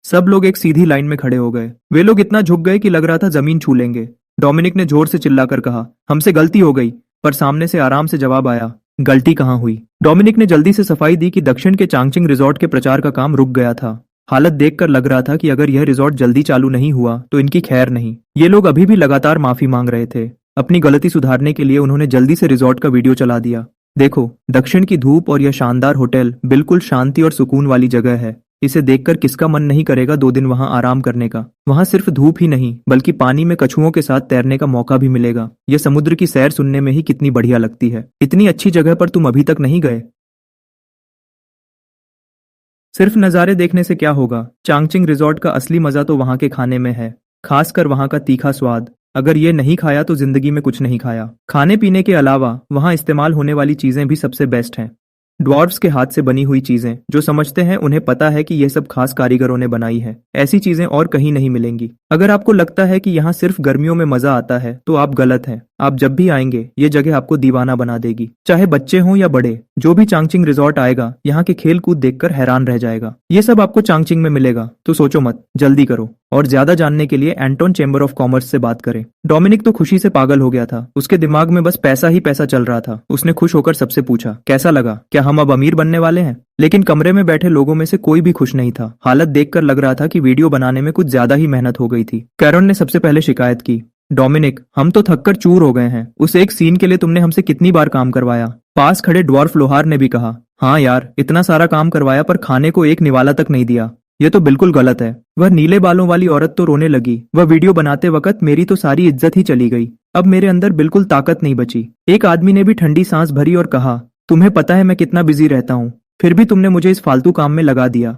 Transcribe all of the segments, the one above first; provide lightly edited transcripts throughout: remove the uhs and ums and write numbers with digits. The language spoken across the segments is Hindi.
सब लोग एक सीधी लाइन में खड़े हो गए। वे लोग इतना झुक गए कि लग रहा था जमीन छू लेंगे। डोमिनिक ने जोर से चिल्लाकर कहा, हमसे गलती हो गई। पर सामने से आराम से जवाब आया, गलती कहाँ हुई। डोमिनिक ने जल्दी से सफाई दी कि दक्षिण के चांगचिंग रिजॉर्ट के प्रचार का काम रुक गया था। हालत देखकर लग रहा था कि अगर यह रिजॉर्ट जल्दी चालू नहीं हुआ तो इनकी खैर नहीं। ये लोग अभी भी लगातार माफी मांग रहे थे। अपनी गलती सुधारने के लिए उन्होंने जल्दी से रिजॉर्ट का वीडियो चला दिया। देखो, दक्षिण की धूप और यह शानदार होटल बिल्कुल शांति और सुकून वाली जगह है। इसे देखकर किसका मन नहीं करेगा 2 दिन वहां आराम करने का। वहां सिर्फ धूप ही नहीं बल्कि पानी में कछुओं के साथ तैरने का मौका भी मिलेगा। यह समुद्र की सैर सुनने में ही कितनी बढ़िया लगती है। इतनी अच्छी जगह पर तुम अभी तक नहीं गए? सिर्फ नज़ारे देखने से क्या होगा? चांगचिंग रिजॉर्ट का असली मजा तो वहां के खाने में है, खासकर वहां का तीखा स्वाद। अगर ये नहीं खाया तो जिंदगी में कुछ नहीं खाया। खाने पीने के अलावा वहां इस्तेमाल होने वाली चीजें भी सबसे बेस्ट हैं। ड्वार्फ्स के हाथ से बनी हुई चीजें, जो समझते हैं उन्हें पता है कि ये सब खास कारीगरों ने बनाई है। ऐसी चीजें और कहीं नहीं मिलेंगी। अगर आपको लगता है कि यहाँ सिर्फ गर्मियों में मजा आता है तो आप गलत हैं। आप जब भी आएंगे ये जगह आपको दीवाना बना देगी। चाहे बच्चे हों या बड़े, जो भी चांगचिंग रिजॉर्ट आएगा यहाँ के खेल कूद देखकर हैरान रह जाएगा। ये सब आपको चांगचिंग में मिलेगा, तो सोचो मत, जल्दी करो। और ज्यादा जानने के लिए एंटोन चेंबर ऑफ कॉमर्स से बात करें। डोमिनिक तो खुशी से पागल हो गया था। उसके दिमाग में बस पैसा ही पैसा चल रहा था। उसने खुश होकर सबसे पूछा, कैसा लगा? क्या हम अब अमीर बनने वाले हैं? लेकिन कमरे में बैठे लोगों में से कोई भी खुश नहीं था। हालत देखकर लग रहा था कि वीडियो बनाने में कुछ ज्यादा ही मेहनत हो गई थी। कैरन ने सबसे पहले शिकायत की, डोमिनिक, हम तो थककर चूर हो गए हैं। उस एक सीन के लिए तुमने हमसे कितनी बार काम करवाया। पास खड़े ड्वार्फ लोहार ने भी कहा, हाँ यार, इतना सारा काम करवाया पर खाने को एक निवाला तक नहीं दिया। ये तो बिल्कुल गलत है। वह नीले बालों वाली औरत तो रोने लगी। वह वीडियो बनाते वक्त मेरी तो सारी इज्जत ही चली गई। अब मेरे अंदर बिल्कुल ताकत नहीं बची। एक आदमी ने भी ठंडी सांस भरी और कहा, तुम्हें पता है मैं कितना बिजी रहता हूँ, फिर भी तुमने मुझे इस फालतू काम में लगा दिया।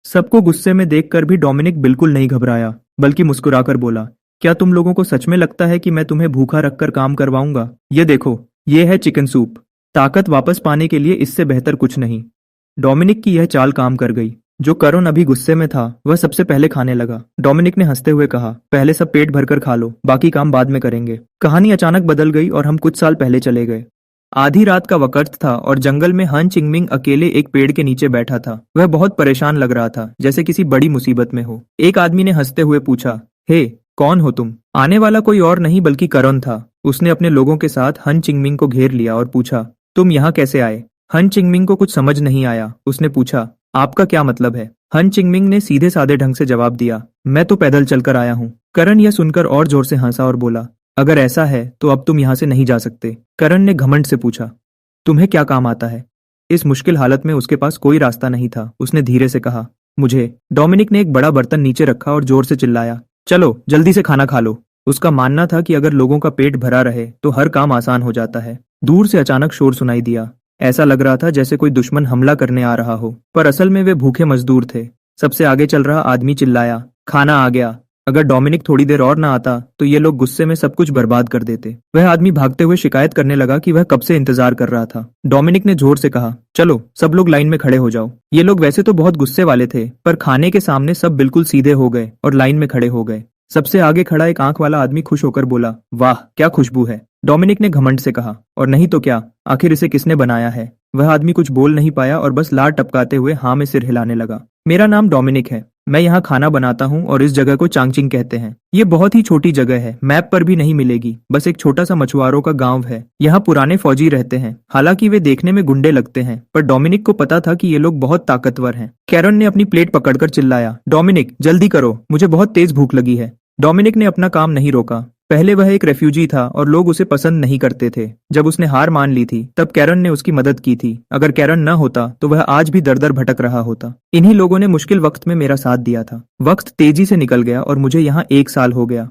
सबको गुस्से में देखकर भी डोमिनिक बिल्कुल नहीं घबराया, बल्कि मुस्कुराकर बोला, क्या तुम लोगों को सच में लगता है कि मैं तुम्हें भूखा रखकर काम करवाऊंगा? ये देखो, ये है चिकन सूप। ताकत वापस पाने के लिए इससे बेहतर कुछ नहीं। डोमिनिक की यह चाल काम कर गई। जो करण अभी गुस्से में था वह सबसे पहले खाने लगा। डोमिनिक ने हंसते हुए कहा, पहले सब पेट भरकर खा लो, बाकी काम बाद में करेंगे। कहानी अचानक बदल गई और हम कुछ साल पहले चले गए। आधी रात का वक्त था और जंगल में हन चिंगमिंग अकेले एक पेड़ के नीचे बैठा था। वह बहुत परेशान लग रहा था, जैसे किसी बड़ी मुसीबत में हो। एक आदमी ने हंसते हुए पूछा, हे, कौन हो तुम? आने वाला कोई और नहीं बल्कि करण था। उसने अपने लोगों के साथ हन चिंगमिंग को घेर लिया और पूछा, तुम यहाँ कैसे आए? हन चिंगमिंग को कुछ समझ नहीं आया। उसने पूछा, आपका क्या मतलब है? हन चिंगमिंग ने सीधे साधे ढंग से जवाब दिया, मैं तो पैदल चलकर आया हूँ। करण यह सुनकर और जोर से हंसा और बोला, अगर ऐसा है तो अब तुम यहाँ से नहीं जा सकते। करण ने घमंड से पूछा, तुम्हें क्या काम आता है? इस मुश्किल हालत में उसके पास कोई रास्ता नहीं था। उसने धीरे से कहा, मुझे। डोमिनिक ने एक बड़ा बर्तन नीचे रखा और जोर से चिल्लाया, चलो जल्दी से खाना खा लो। उसका मानना था कि अगर लोगों का पेट भरा रहे तो हर काम आसान हो जाता है। दूर से अचानक शोर सुनाई दिया। ऐसा लग रहा था जैसे कोई दुश्मन हमला करने आ रहा हो, पर असल में वे भूखे मजदूर थे। सबसे आगे चल रहा आदमी चिल्लाया, खाना आ गया। अगर डोमिनिक थोड़ी देर और ना आता तो ये लोग गुस्से में सब कुछ बर्बाद कर देते। वह आदमी भागते हुए शिकायत करने लगा कि वह कब से इंतजार कर रहा था। डोमिनिक ने जोर से कहा, चलो सब लोग लाइन में खड़े हो जाओ। ये लोग वैसे तो बहुत गुस्से वाले थे, पर खाने के सामने सब बिल्कुल सीधे हो गए और लाइन में खड़े हो गए। सबसे आगे खड़ा एक आंख वाला आदमी खुश होकर बोला, वाह क्या खुशबू है। डोमिनिक ने घमंड से कहा, और नहीं तो क्या, आखिर इसे किसने बनाया है? वह आदमी कुछ बोल नहीं पाया और बस लार टपकाते हुए हाँ में सिर हिलाने लगा। मेरा नाम डोमिनिक है। मैं यहाँ खाना बनाता हूँ और इस जगह को चांगचिंग कहते हैं। ये बहुत ही छोटी जगह है, मैप पर भी नहीं मिलेगी। बस एक छोटा सा मछुआरों का गांव है। यहाँ पुराने फौजी रहते हैं। हालांकि वे देखने में गुंडे लगते हैं, पर डोमिनिक को पता था कि ये लोग बहुत ताकतवर हैं। कैरन ने अपनी प्लेट पकड़कर चिल्लाया, डोमिनिक जल्दी करो, मुझे बहुत तेज भूख लगी है। डोमिनिक ने अपना काम नहीं रोका। पहले वह एक रेफ्यूजी था और लोग उसे पसंद नहीं करते थे। जब उसने हार मान ली थी तब कैरन ने उसकी मदद की थी। अगर कैरन न होता तो वह आज भी दर दर भटक रहा होता। इन्हीं लोगों ने मुश्किल वक्त में मेरा साथ दिया था। वक्त तेजी से निकल गया और मुझे यहाँ 1 साल हो गया।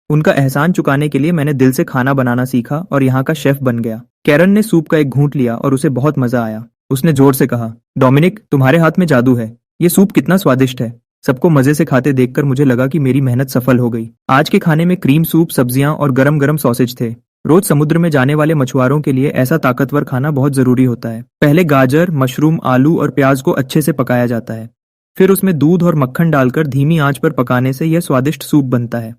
उनका एहसान चुकाने के लिए मैंने दिल से खाना बनाना सीखा और यहाँ का शेफ बन गया। कैरन ने सूप का एक घूंट लिया और उसे बहुत मजा आया। उसने जोर से कहा, डोमिनिक तुम्हारे हाथ में जादू है। ये सूप कितना स्वादिष्ट है। सबको मजे से खाते देखकर मुझे लगा कि मेरी मेहनत सफल हो गई। आज के खाने में क्रीम सूप, सब्जियां और गरम गरम सॉसेज थे। रोज समुद्र में जाने वाले मछुआरों के लिए ऐसा ताकतवर खाना बहुत जरूरी होता है। पहले गाजर, मशरूम, आलू और प्याज को अच्छे से पकाया जाता है। फिर उसमें दूध और मक्खन डालकर धीमी आंच पर पकाने से यह स्वादिष्ट सूप बनता है।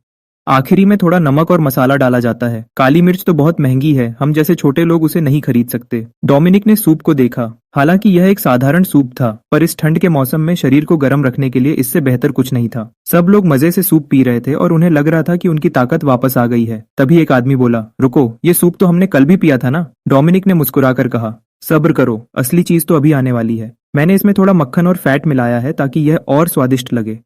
आखिरी में थोड़ा नमक और मसाला डाला जाता है। काली मिर्च तो बहुत महंगी है, हम जैसे छोटे लोग उसे नहीं खरीद सकते। डोमिनिक ने सूप को देखा। हालांकि यह एक साधारण सूप था, पर इस ठंड के मौसम में शरीर को गर्म रखने के लिए इससे बेहतर कुछ नहीं था। सब लोग मजे से सूप पी रहे थे और उन्हें लग रहा था कि उनकी ताकत वापस आ गई है। तभी एक आदमी बोला, रुको, ये सूप तो हमने कल भी पिया था ना। डोमिनिक ने मुस्कुराकर कहा, सब्र करो, असली चीज तो अभी आने वाली है। मैंने इसमें थोड़ा मक्खन और फैट मिलाया है ताकि यह और स्वादिष्ट लगे।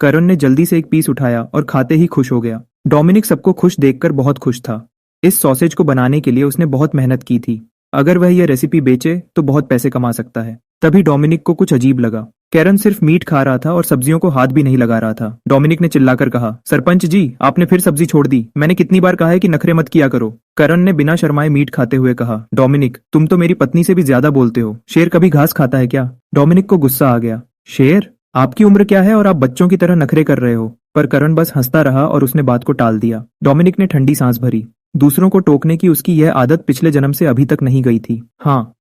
करण ने जल्दी से एक पीस उठाया और खाते ही खुश हो गया। डोमिनिक सबको खुश देखकर बहुत खुश था। इस सॉसेज को बनाने के लिए उसने बहुत मेहनत की थी। अगर वह यह रेसिपी बेचे तो बहुत पैसे कमा सकता है। तभी डोमिनिक को कुछ अजीब लगा। कैरन सिर्फ मीट खा रहा था और सब्जियों को हाथ भी नहीं लगा रहा था। डोमिनिक ने चिल्लाकर कहा, सरपंच जी, आपने फिर सब्जी छोड़ दी। मैंने कितनी बार कहा है कि नखरे मत किया करो। करण ने बिना शर्माए मीट खाते हुए कहा, डोमिनिक, तुम तो मेरी पत्नी से भी ज्यादा बोलते हो। शेर कभी घास खाता है क्या? डोमिनिक को गुस्सा आ गया। शेर? आपकी उम्र क्या है और आप बच्चों की तरह नखरे कर रहे हो? पर करण बस हंसता रहा और उसने बात को टाल दिया। डोमिनिक ने ठंडी सांस भरी। दूसरों को टोकने की उसकी यह आदत पिछले जन्म से अभी तक नहीं गई थी। हाँ,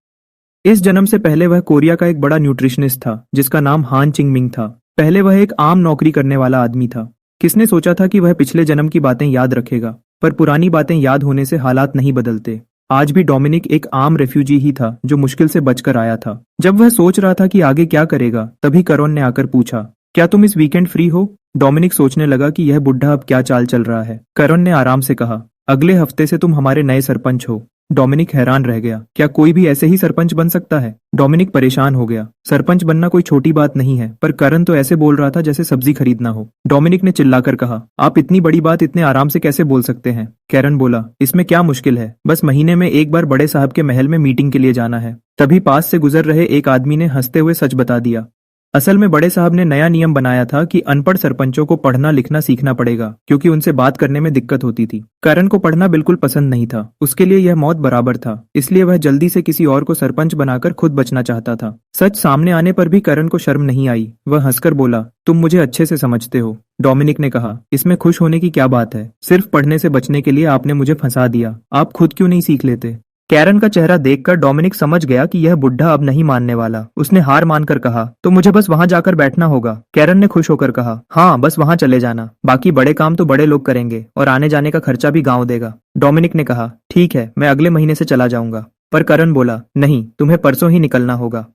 इस जन्म से पहले वह कोरिया का एक बड़ा न्यूट्रिशनिस्ट था जिसका नाम हान चिंगमिंग था। पहले वह एक आम नौकरी करने वाला आदमी था। किसने सोचा था कि वह पिछले जन्म की बातें याद रखेगा? पर पुरानी बातें याद होने से हालात नहीं बदलते। आज भी डोमिनिक एक आम रेफ्यूजी ही था जो मुश्किल से बचकर आया था। जब वह सोच रहा था कि आगे क्या करेगा, तभी करण ने आकर पूछा, क्या तुम इस वीकेंड फ्री हो? डोमिनिक सोचने लगा कि यह बुढ़ा अब क्या चाल चल रहा है। करण ने आराम से कहा, अगले हफ्ते से तुम हमारे नए सरपंच हो। डोमिनिक हैरान रह गया। क्या कोई भी ऐसे ही सरपंच बन सकता है? डोमिनिक परेशान हो गया। सरपंच बनना कोई छोटी बात नहीं है, पर करण तो ऐसे बोल रहा था जैसे सब्जी खरीदना हो। डोमिनिक ने चिल्लाकर कहा, आप इतनी बड़ी बात इतने आराम से कैसे बोल सकते हैं? कैरन बोला, इसमें क्या मुश्किल है, बस महीने में एक बार बड़े साहब के महल में मीटिंग के लिए जाना है। तभी पास से गुजर रहे एक आदमी ने हंसते हुए सच बता दिया। असल में बड़े साहब ने नया नियम बनाया था कि अनपढ़ सरपंचों को पढ़ना लिखना सीखना पड़ेगा, क्योंकि उनसे बात करने में दिक्कत होती थी। करण को पढ़ना बिल्कुल पसंद नहीं था, उसके लिए यह मौत बराबर था। इसलिए वह जल्दी से किसी और को सरपंच बनाकर खुद बचना चाहता था। सच सामने आने पर भी करण को शर्म नहीं आई। वह हंसकर बोला, तुम मुझे अच्छे से समझते हो। डोमिनिक ने कहा, इसमें खुश होने की क्या बात है? सिर्फ पढ़ने से बचने के लिए आपने मुझे फंसा दिया। आप खुद क्यों नहीं सीख लेते? कैरन का चेहरा देखकर डोमिनिक समझ गया कि यह बुढ़ा अब नहीं मानने वाला। उसने हार मानकर कहा, तो मुझे बस वहां जाकर बैठना होगा। कैरन ने खुश होकर कहा, हाँ, बस वहां चले जाना। बाकी बड़े काम तो बड़े लोग करेंगे और आने जाने का खर्चा भी गांव देगा। डोमिनिक ने कहा, ठीक है, मैं अगले महीने से चला जाऊंगा। पर करण बोला, नहीं, तुम्हें परसों ही निकलना होगा।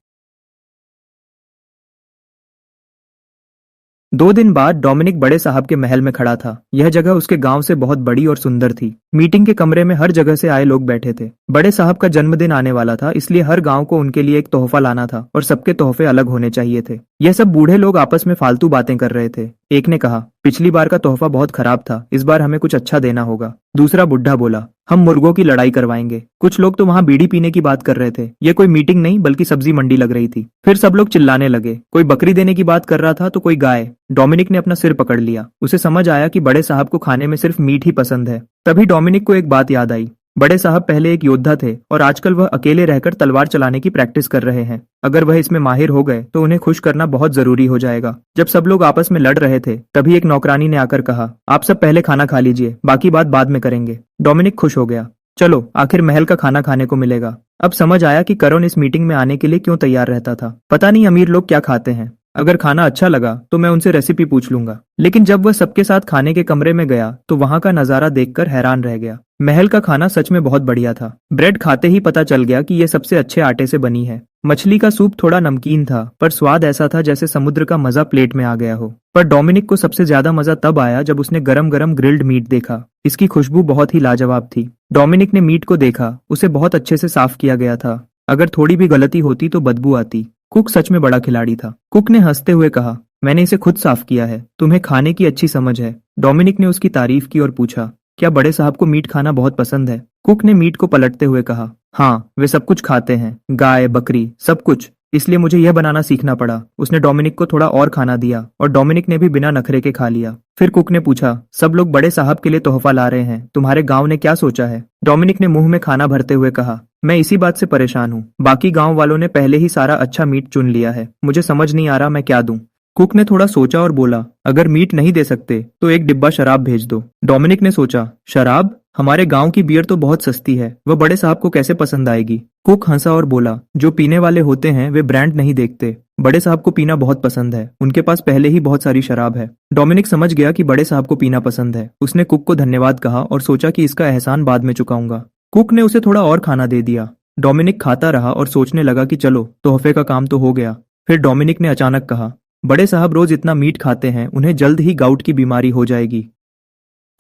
2 दिन बाद डोमिनिक बड़े साहब के महल में खड़ा था। यह जगह उसके गांव से बहुत बड़ी और सुंदर थी। मीटिंग के कमरे में हर जगह से आए लोग बैठे थे। बड़े साहब का जन्मदिन आने वाला था, इसलिए हर गांव को उनके लिए एक तोहफा लाना था और सबके तोहफे अलग होने चाहिए थे। यह सब बूढ़े लोग आपस में फालतू बातें कर रहे थे। एक ने कहा, पिछली बार का तोहफा बहुत खराब था, इस बार हमें कुछ अच्छा देना होगा। दूसरा बुढ़ा बोला, हम मुर्गों की लड़ाई करवाएंगे। कुछ लोग तो वहां बीड़ी पीने की बात कर रहे थे। ये कोई मीटिंग नहीं बल्कि सब्जी मंडी लग रही थी। फिर सब लोग चिल्लाने लगे। कोई बकरी देने की बात कर रहा था तो कोई गाय। डोमिनिक ने अपना सिर पकड़ लिया। उसे समझ आया कि बड़े साहब को खाने में सिर्फ मीट ही पसंद है। तभी डोमिनिक को एक बात याद आई। बड़े साहब पहले एक योद्धा थे और आजकल वह अकेले रहकर तलवार चलाने की प्रैक्टिस कर रहे हैं। अगर वह इसमें माहिर हो गए तो उन्हें खुश करना बहुत जरूरी हो जाएगा। जब सब लोग आपस में लड़ रहे थे, तभी एक नौकरानी ने आकर कहा, आप सब पहले खाना खा लीजिए, बाकी बात बाद में करेंगे। डोमिनिक खुश हो गया। चलो, आखिर महल का खाना खाने को मिलेगा। अब समझ आया कि करण इस मीटिंग में आने के लिए क्यों तैयार रहता था। पता नहीं अमीर लोग क्या खाते हैं। अगर खाना अच्छा लगा तो मैं उनसे रेसिपी पूछ लूंगा। लेकिन जब वह सबके साथ खाने के कमरे में गया तो वहां का नजारा देखकर हैरान रह गया। महल का खाना सच में बहुत बढ़िया था। ब्रेड खाते ही पता चल गया कि यह सबसे अच्छे आटे से बनी है। मछली का सूप थोड़ा नमकीन था, पर स्वाद ऐसा था जैसे समुद्र का मजा प्लेट में आ गया हो। पर डोमिनिक को सबसे ज्यादा मजा तब आया जब उसने गरम गरम ग्रिल्ड मीट देखा। इसकी खुशबू बहुत ही लाजवाब थी। डोमिनिक ने मीट को देखा। उसे बहुत अच्छे से साफ किया गया था। अगर थोड़ी भी गलती होती तो बदबू आती। कुक सच में बड़ा खिलाड़ी था। कुक ने हंसते हुए कहा, मैंने इसे खुद साफ किया है, तुम्हें खाने की अच्छी समझ है। डोमिनिक ने उसकी तारीफ की और पूछा, क्या बड़े साहब को मीट खाना बहुत पसंद है? कुक ने मीट को पलटते हुए कहा, हाँ, वे सब कुछ खाते हैं, गाय, बकरी, सब कुछ। इसलिए मुझे यह बनाना सीखना पड़ा। उसने डोमिनिक को थोड़ा और खाना दिया और डोमिनिक ने भी बिना नखरे के खा लिया। फिर कुक ने पूछा, सब लोग बड़े साहब के लिए तोहफा ला रहे हैं, तुम्हारे गांव ने क्या सोचा है? डोमिनिक ने मुंह में खाना भरते हुए कहा, मैं इसी बात से परेशान हूँ। बाकी गांव वालों ने पहले ही सारा अच्छा मीट चुन लिया है। मुझे समझ नहीं आ रहा मैं क्या दूं। कुक ने थोड़ा सोचा और बोला, अगर मीट नहीं दे सकते तो एक डिब्बा शराब भेज दो। डोमिनिक ने सोचा, शराब? हमारे गांव की बियर तो बहुत सस्ती है, वह बड़े साहब को कैसे पसंद आएगी? कुक हंसा और बोला, जो पीने वाले होते हैं वे ब्रांड नहीं देखते, बड़े साहब को पीना बहुत पसंद है, उनके पास पहले ही बहुत सारी शराब है। डोमिनिक समझ गया कि बड़े साहब को पीना पसंद है। उसने कुक को धन्यवाद कहा और सोचा कि इसका एहसान बाद में चुकाऊंगा। कुक ने उसे थोड़ा और खाना दे दिया। डोमिनिक खाता रहा और सोचने लगा कि चलो तोहफे का काम तो हो गया। फिर डोमिनिक ने अचानक कहा, बड़े साहब रोज इतना मीट खाते हैं, उन्हें जल्द ही गाउट की बीमारी हो जाएगी।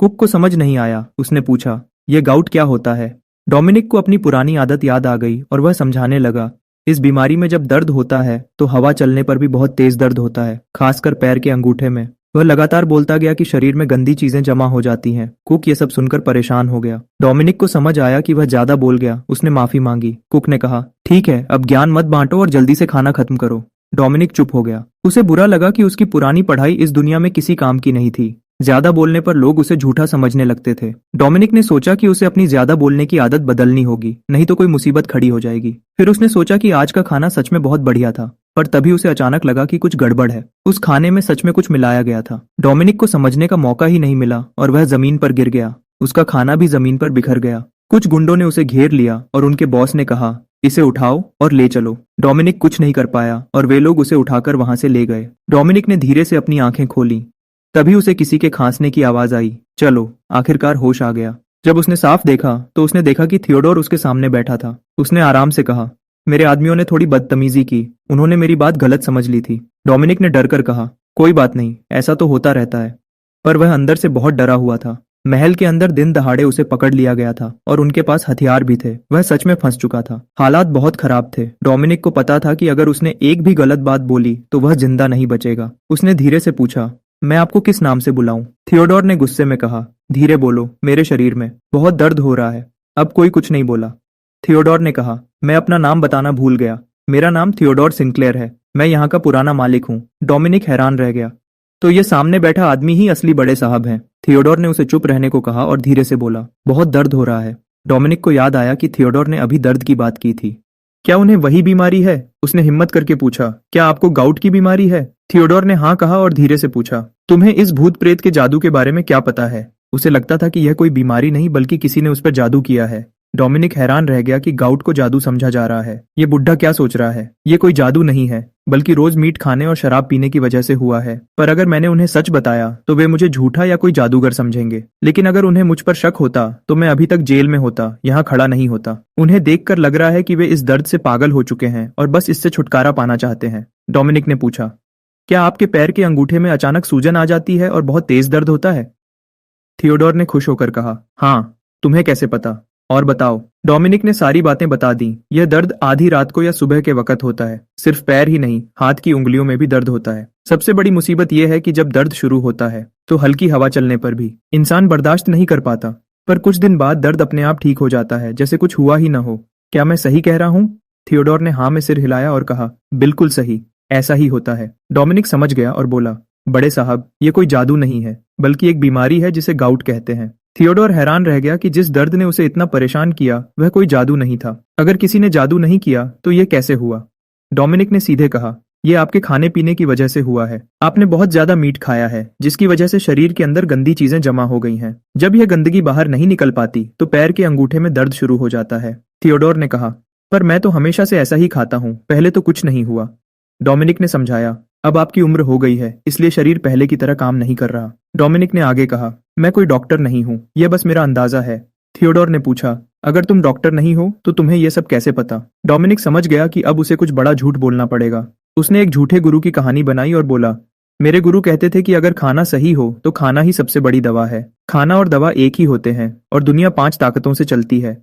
कुक को समझ नहीं आया। उसने पूछा, यह गाउट क्या होता है? डोमिनिक को अपनी पुरानी आदत याद आ गई और वह समझाने लगा, इस बीमारी में जब दर्द होता है तो हवा चलने पर भी बहुत तेज दर्द होता है, खासकर पैर के अंगूठे में। वह लगातार बोलता गया कि शरीर में गंदी चीजें जमा हो जाती हैं। कुक ये सब सुनकर परेशान हो गया। डोमिनिक को समझ आया कि वह ज्यादा बोल गया। उसने माफी मांगी। कुक ने कहा, ठीक है, अब ज्ञान मत बांटो और जल्दी से खाना खत्म करो। डोमिनिक चुप हो गया। उसे बुरा लगा कि उसकी पुरानी पढ़ाई इस दुनिया में किसी काम की नहीं थी। ज्यादा बोलने पर लोग उसे झूठा समझने लगते थे। डोमिनिक ने सोचा कि उसे अपनी ज्यादा बोलने की आदत बदलनी होगी, नहीं तो कोई मुसीबत खड़ी हो जाएगी। फिर उसने सोचा कि आज का खाना सच में बहुत बढ़िया था, पर तभी उसे अचानक लगा कि कुछ गड़बड़ है। उस खाने में सच में कुछ मिलाया गया था। डोमिनिक को समझने का मौका ही नहीं मिला और वह जमीन पर गिर गया। उसका खाना भी जमीन पर बिखर गया। कुछ गुंडों ने उसे घेर लिया और उनके बॉस ने कहा, इसे उठाओ और ले चलो। डोमिनिक कुछ नहीं कर पाया और वे लोग उसे उठाकर वहां से ले गए। डोमिनिक ने धीरे से अपनी आंखें खोली। तभी उसे किसी के खांसने की आवाज आई। चलो, आखिरकार होश आ गया। जब उसने साफ देखा तो उसने देखा कि थियोडोर उसके सामने बैठा था। उसने आराम से कहा, मेरे आदमियों ने थोड़ी बदतमीजी की, उन्होंने मेरी बात गलत समझ ली थी। डोमिनिक ने डरकर कहा, कोई बात नहीं, ऐसा तो होता रहता है। पर वह अंदर से बहुत डरा हुआ था। महल के अंदर दिन दहाड़े उसे पकड़ लिया गया था और उनके पास हथियार भी थे। वह सच में फंस चुका था। हालात बहुत खराब थे। डोमिनिक को पता था कि अगर उसने एक भी गलत बात बोली तो वह जिंदा नहीं बचेगा। उसने धीरे से पूछा, मैं आपको किस नाम से बुलाऊं? थियोडोर ने गुस्से में कहा, धीरे बोलो, मेरे शरीर में बहुत दर्द हो रहा है। अब कोई कुछ नहीं बोला। थियोडोर ने कहा, मैं अपना नाम बताना भूल गया। मेरा नाम थियोडोर सिंक्लेयर है। मैं यहाँ का पुराना मालिक हूँ। डोमिनिक हैरान रह गया। तो ये सामने बैठा आदमी ही असली बड़े साहब हैं। थियोडोर ने उसे चुप रहने को कहा और धीरे से बोला, बहुत दर्द हो रहा है। डोमिनिक को याद आया कि थियोडोर ने अभी दर्द की बात की थी। क्या उन्हें वही बीमारी है? उसने हिम्मत करके पूछा, क्या आपको गाउट की बीमारी है? थियोडोर ने हाँ कहा और धीरे से पूछा, तुम्हें इस भूत प्रेत के जादू के बारे में क्या पता है? उसे लगता था कि यह कोई बीमारी नहीं बल्कि किसी ने उस पर जादू किया है। डोमिनिक हैरान रह गया कि गाउट को जादू समझा जा रहा है। ये बुढ़ा क्या सोच रहा है? ये कोई जादू नहीं है, बल्कि रोज मीट खाने और शराब पीने की वजह से हुआ है। पर अगर मैंने उन्हें सच बताया तो वे मुझे झूठा या कोई जादूगर समझेंगे। लेकिन अगर उन्हें मुझ पर शक होता तो मैं अभी तक जेल में होता, यहाँ खड़ा नहीं होता। उन्हें देखकर लग रहा है कि वे इस दर्द से पागल हो चुके हैं और बस इससे छुटकारा पाना चाहते हैं। डोमिनिक ने पूछा, क्या आपके पैर के अंगूठे में अचानक सूजन आ जाती है और बहुत तेज दर्द होता है? थियोडोर ने खुश होकर कहा, हाँ। तुम्हें कैसे पता? और बताओ। डोमिनिक ने सारी बातें बता दी। यह दर्द आधी रात को या सुबह के वक्त होता है। सिर्फ पैर ही नहीं, हाथ की उंगलियों में भी दर्द होता है। सबसे बड़ी मुसीबत यह है कि जब दर्द शुरू होता है तो हल्की हवा चलने पर भी इंसान बर्दाश्त नहीं कर पाता, पर कुछ दिन बाद दर्द अपने आप ठीक हो जाता है, जैसे कुछ हुआ ही न हो। क्या मैं सही कह रहा हूँ? थियोडोर ने हाँ में सिर हिलाया और कहा, बिल्कुल सही, ऐसा ही होता है। डोमिनिक समझ गया और बोला, बड़े साहब, ये कोई जादू नहीं है, बल्कि एक बीमारी है जिसे गाउट कहते हैं। थियोडोर हैरान रह गया कि जिस दर्द ने उसे इतना परेशान किया वह कोई जादू नहीं था। अगर किसी ने जादू नहीं किया तो यह कैसे हुआ? डोमिनिक ने सीधे कहा, यह आपके खाने पीने की वजह से हुआ है। आपने बहुत ज्यादा मीट खाया है, जिसकी वजह से शरीर के अंदर गंदी चीजें जमा हो गई हैं। जब यह गंदगी बाहर नहीं निकल पाती तो पैर के अंगूठे में दर्द शुरू हो जाता है। थियोडोर ने कहा, पर मैं तो हमेशा से ऐसा ही खाता हूँ, पहले तो कुछ नहीं हुआ। डोमिनिक ने समझाया, अब आपकी उम्र हो गई है, इसलिए शरीर पहले की तरह काम नहीं कर रहा। डोमिनिक ने आगे कहा, मैं कोई डॉक्टर नहीं हूँ, यह बस मेरा अंदाजा है। थियोडोर ने पूछा, अगर तुम डॉक्टर नहीं हो तो तुम्हें यह सब कैसे पता? डोमिनिक समझ गया कि अब उसे कुछ बड़ा झूठ बोलना पड़ेगा। उसने एक झूठे गुरु की कहानी बनाई और बोला, मेरे गुरु कहते थे कि अगर खाना सही हो तो खाना ही सबसे बड़ी दवा है। खाना और दवा एक ही होते हैं और दुनिया 5 ताकतों से चलती है।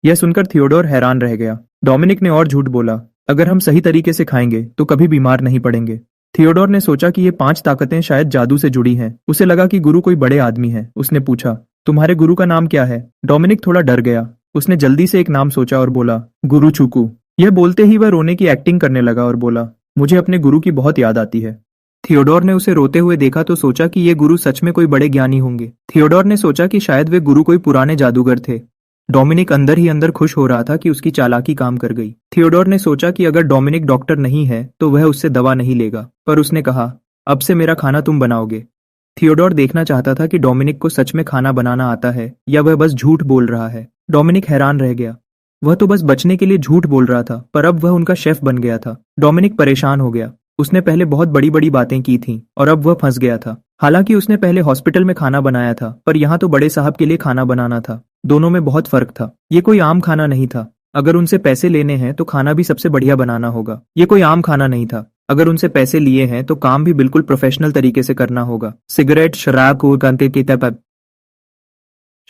यह सुनकर थियोडोर हैरान रह गया। डोमिनिक ने और झूठ बोला, अगर हम सही तरीके से खाएंगे तो कभी बीमार नहीं पड़ेंगे। थियोडोर ने सोचा कि ये 5 ताकतें शायद जादू से जुड़ी हैं। उसे लगा कि गुरु कोई बड़े आदमी है। उसने पूछा, तुम्हारे गुरु का नाम क्या है? डोमिनिक थोड़ा डर गया। उसने जल्दी से एक नाम सोचा और बोला, गुरु चूकू। यह बोलते ही वह रोने की एक्टिंग करने लगा और बोला, मुझे अपने गुरु की बहुत याद आती है। थियोडोर ने उसे रोते हुए देखा तो सोचा कि ये गुरु सच में कोई बड़े ज्ञानी होंगे। थियोडोर ने सोचा कि शायद वे गुरु कोई पुराने जादूगर थे। डोमिनिक अंदर ही अंदर खुश हो रहा था कि उसकी चालाकी काम कर गई। थियोडोर ने सोचा कि अगर डोमिनिक डॉक्टर नहीं है तो वह उससे दवा नहीं लेगा, पर उसने कहा, अब से मेरा खाना तुम बनाओगे। थियोडोर देखना चाहता था कि डोमिनिक को सच में खाना बनाना आता है या वह बस झूठ बोल रहा है। डोमिनिक हैरान रह गया। वह तो बस बचने के लिए झूठ बोल रहा था, पर अब वह उनका शेफ बन गया था। डोमिनिक परेशान हो गया। उसने पहले बहुत बड़ी बड़ी बातें की थीं और अब वह फंस गया था। हालांकि उसने पहले हॉस्पिटल में खाना बनाया था, पर यहाँ तो बड़े साहब के लिए खाना बनाना था। दोनों में बहुत फर्क था। ये कोई आम खाना नहीं था। अगर उनसे पैसे लेने हैं तो खाना भी सबसे बढ़िया बनाना होगा। ये कोई आम खाना नहीं था। अगर उनसे पैसे लिए हैं तो काम भी बिल्कुल प्रोफेशनल तरीके से करना होगा। सिगरेट, शराब को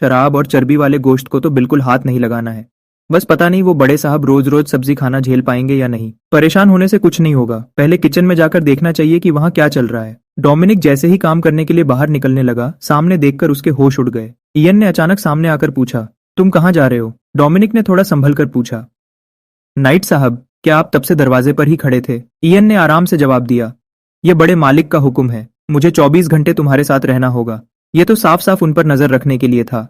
शराब और चर्बी वाले गोश्त को तो बिल्कुल हाथ नहीं लगाना है। बस पता नहीं वो बड़े साहब रोज रोज सब्जी खाना झेल पाएंगे या नहीं। परेशान होने से कुछ नहीं होगा, पहले किचन में जाकर देखना चाहिए कि वहां क्या चल रहा है। डोमिनिक जैसे ही काम करने के लिए बाहर निकलने लगा, सामने देखकर उसके होश उड़ गए। इयन ने अचानक सामने आकर पूछा, तुम कहाँ जा रहे हो? डोमिनिक ने थोड़ा संभल कर पूछा। नाइट साहब, क्या आप तब से दरवाजे पर ही खड़े थे? इयन ने आराम से जवाब दिया। यह बड़े मालिक का हुक्म है। मुझे 24 घंटे तुम्हारे साथ रहना होगा। यह तो साफ साफ उन पर नजर रखने के लिए था।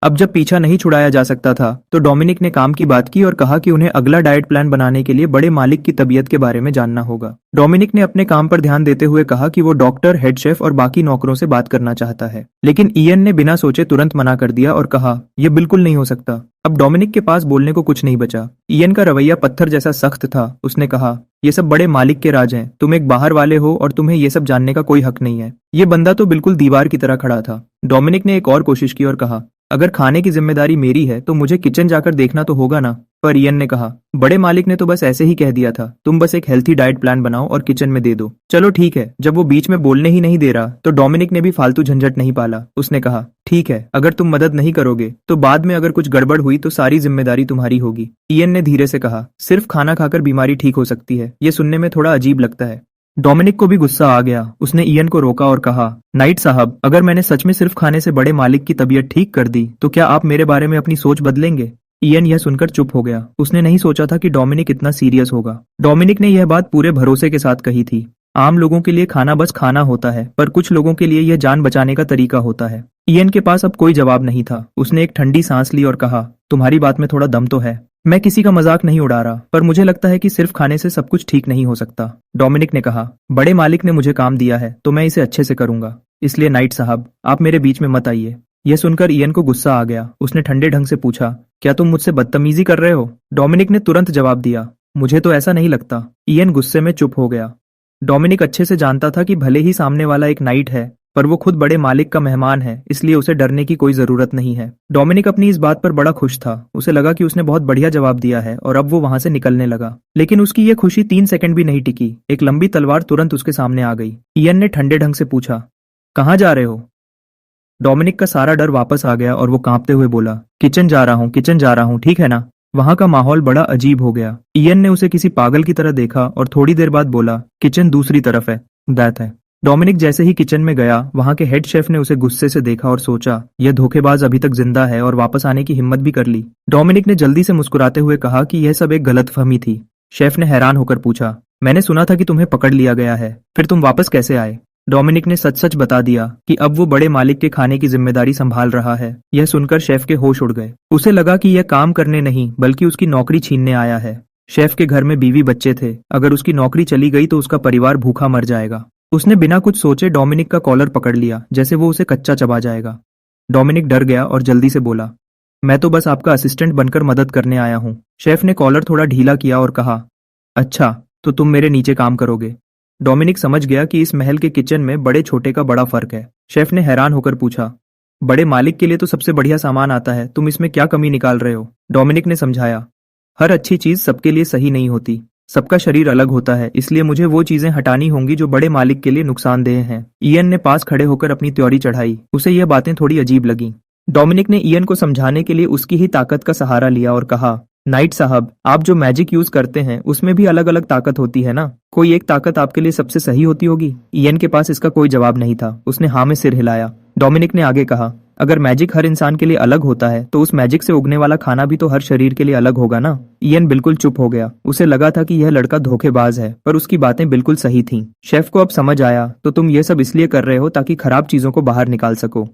अब जब पीछा नहीं छुड़ाया जा सकता था तो डोमिनिक ने काम की बात की और कहा कि उन्हें अगला डाइट प्लान बनाने के लिए बड़े मालिक की तबीयत के बारे में जानना होगा। डोमिनिक ने अपने काम पर ध्यान देते हुए कहा कि वो डॉक्टर, हेड शेफ और बाकी नौकरों से बात करना चाहता है। लेकिन इयन ने बिना सोचे तुरंत मना कर दिया और कहा, यह बिल्कुल नहीं हो सकता। अब डोमिनिक के पास बोलने को कुछ नहीं बचा। इयन का रवैया पत्थर जैसा सख्त था। उसने कहा, ये सब बड़े मालिक के राज हैं। तुम एक बाहर वाले हो और तुम्हें ये सब जानने का कोई हक नहीं है। ये बंदा तो बिल्कुल दीवार की तरह खड़ा था। डोमिनिक ने एक और कोशिश की और कहा, अगर खाने की जिम्मेदारी मेरी है तो मुझे किचन जाकर देखना तो होगा ना। पर इयन ने कहा, बड़े मालिक ने तो बस ऐसे ही कह दिया था, तुम बस एक हेल्थी डाइट प्लान बनाओ और किचन में दे दो। चलो ठीक है। जब वो बीच में बोलने ही नहीं दे रहा तो डोमिनिक ने भी फालतू झंझट नहीं पाला। उसने कहा, ठीक है, अगर तुम मदद नहीं करोगे तो बाद में अगर कुछ गड़बड़ हुई तो सारी जिम्मेदारी तुम्हारी होगी। इयन ने धीरे से कहा, सिर्फ खाना खाकर बीमारी ठीक हो सकती है, ये सुनने में थोड़ा अजीब लगता है। डोमिनिक को भी गुस्सा आ गया। उसने इयन को रोका और कहा, नाइट साहब, अगर मैंने सच में सिर्फ खाने से बड़े मालिक की तबीयत ठीक कर दी तो क्या आप मेरे बारे में अपनी सोच बदलेंगे? इयन यह सुनकर चुप हो गया। उसने नहीं सोचा था कि डोमिनिक इतना सीरियस होगा। डोमिनिक ने यह बात पूरे भरोसे के साथ कही थी। आम लोगों के लिए खाना बस खाना होता है, पर कुछ लोगों के लिए यह जान बचाने का तरीका होता है। इयन के पास अब कोई जवाब नहीं था। उसने एक ठंडी सांस ली और कहा, तुम्हारी बात में थोड़ा दम तो है। मैं किसी का मजाक नहीं उड़ा रहा, पर मुझे लगता है कि सिर्फ खाने से सब कुछ ठीक नहीं हो सकता। डोमिनिक ने कहा, बड़े मालिक ने मुझे काम दिया है तो मैं इसे अच्छे से करूंगा। इसलिए नाइट साहब, आप मेरे बीच में मत आइए। यह सुनकर इयन को गुस्सा आ गया। उसने ठंडे ढंग से पूछा, क्या तुम मुझसे बदतमीजी कर रहे हो? डोमिनिक ने तुरंत जवाब दिया, मुझे तो ऐसा नहीं लगता। इयन गुस्से में चुप हो गया। डोमिनिक अच्छे से जानता था कि भले ही सामने वाला एक नाइट है, पर वो खुद बड़े मालिक का मेहमान है, इसलिए उसे डरने की कोई जरूरत नहीं है। डोमिनिक अपनी इस बात पर बड़ा खुश था। उसे लगा कि उसने बहुत बढ़िया जवाब दिया है और अब वो वहां से निकलने लगा। लेकिन उसकी ये खुशी 3 सेकंड भी नहीं टिकी। एक लंबी तलवार तुरंत उसके सामने आ गई। इयन ने ठंडे ढंग से पूछा, कहाँ जा रहे हो? डोमिनिक का सारा डर वापस आ गया और वो कांपते हुए बोला, किचन जा रहा हूँ, किचन जा रहा हूँ, ठीक है ना? वहां का माहौल बड़ा अजीब हो गया। इयन ने उसे किसी पागल की तरह देखा और थोड़ी देर बाद बोला, किचन दूसरी तरफ है, दैट है। डोमिनिक जैसे ही किचन में गया, वहां के हेड शेफ ने उसे गुस्से से देखा और सोचा, यह धोखेबाज अभी तक जिंदा है, और वापस आने की हिम्मत भी कर ली। डोमिनिक ने जल्दी से मुस्कुराते हुए कहा कि यह सब एक गलतफहमी थी। शेफ ने हैरान होकर पूछा, मैंने सुना था कि तुम्हें पकड़ लिया गया है, फिर तुम वापस कैसे आए? डोमिनिक ने सच सच बता दिया कि अब वो बड़े मालिक के खाने की जिम्मेदारी संभाल रहा है। यह सुनकर शेफ के होश उड़ गए। उसे लगा कि यह काम करने नहीं बल्कि उसकी नौकरी छीनने आया है। शेफ के घर में बीवी बच्चे थे। अगर उसकी नौकरी चली गई तो उसका परिवार भूखा मर जाएगा। उसने बिना कुछ सोचे डोमिनिक का कॉलर पकड़ लिया, जैसे वो उसे कच्चा चबा जाएगा। डोमिनिक डर गया और जल्दी से बोला, मैं तो बस आपका असिस्टेंट बनकर मदद करने आया हूँ। शेफ ने कॉलर थोड़ा ढीला किया और कहा, अच्छा, तो तुम मेरे नीचे काम करोगे? डोमिनिक समझ गया कि इस महल के किचन में बड़े छोटे का बड़ा फर्क है। शेफ ने हैरान होकर पूछा, बड़े मालिक के लिए तो सबसे बढ़िया सामान आता है, तुम इसमें क्या कमी निकाल रहे हो? डोमिनिक ने समझाया, हर अच्छी चीज सबके लिए सही नहीं होती। सबका शरीर अलग होता है, इसलिए मुझे वो चीजें हटानी होंगी जो बड़े मालिक के लिए नुकसानदेह हैं। इयन ने पास खड़े होकर अपनी त्योरी चढ़ाई। उसे यह बातें थोड़ी अजीब लगी। डोमिनिक ने इयन को समझाने के लिए उसकी ही ताकत का सहारा लिया और कहा, नाइट साहब, आप जो मैजिक यूज करते हैं उसमें भी अलग अलग ताकत होती है ना? कोई एक ताकत आपके लिए सबसे सही होती होगी? इयन के पास इसका कोई जवाब नहीं था। उसने हाँ में सिर हिलाया। डोमिनिक ने आगे कहा, अगर मैजिक हर इंसान के लिए अलग होता है तो उस मैजिक से उगने वाला खाना भी तो हर शरीर के लिए अलग होगा ना? इयन बिल्कुल चुप हो गया। उसे लगा था कि यह लड़का धोखेबाज है, पर उसकी बातें बिल्कुल सही थीं। शेफ को अब समझ आया, तो तुम ये सब इसलिए कर रहे हो ताकि खराब चीजों को बाहर निकाल सको।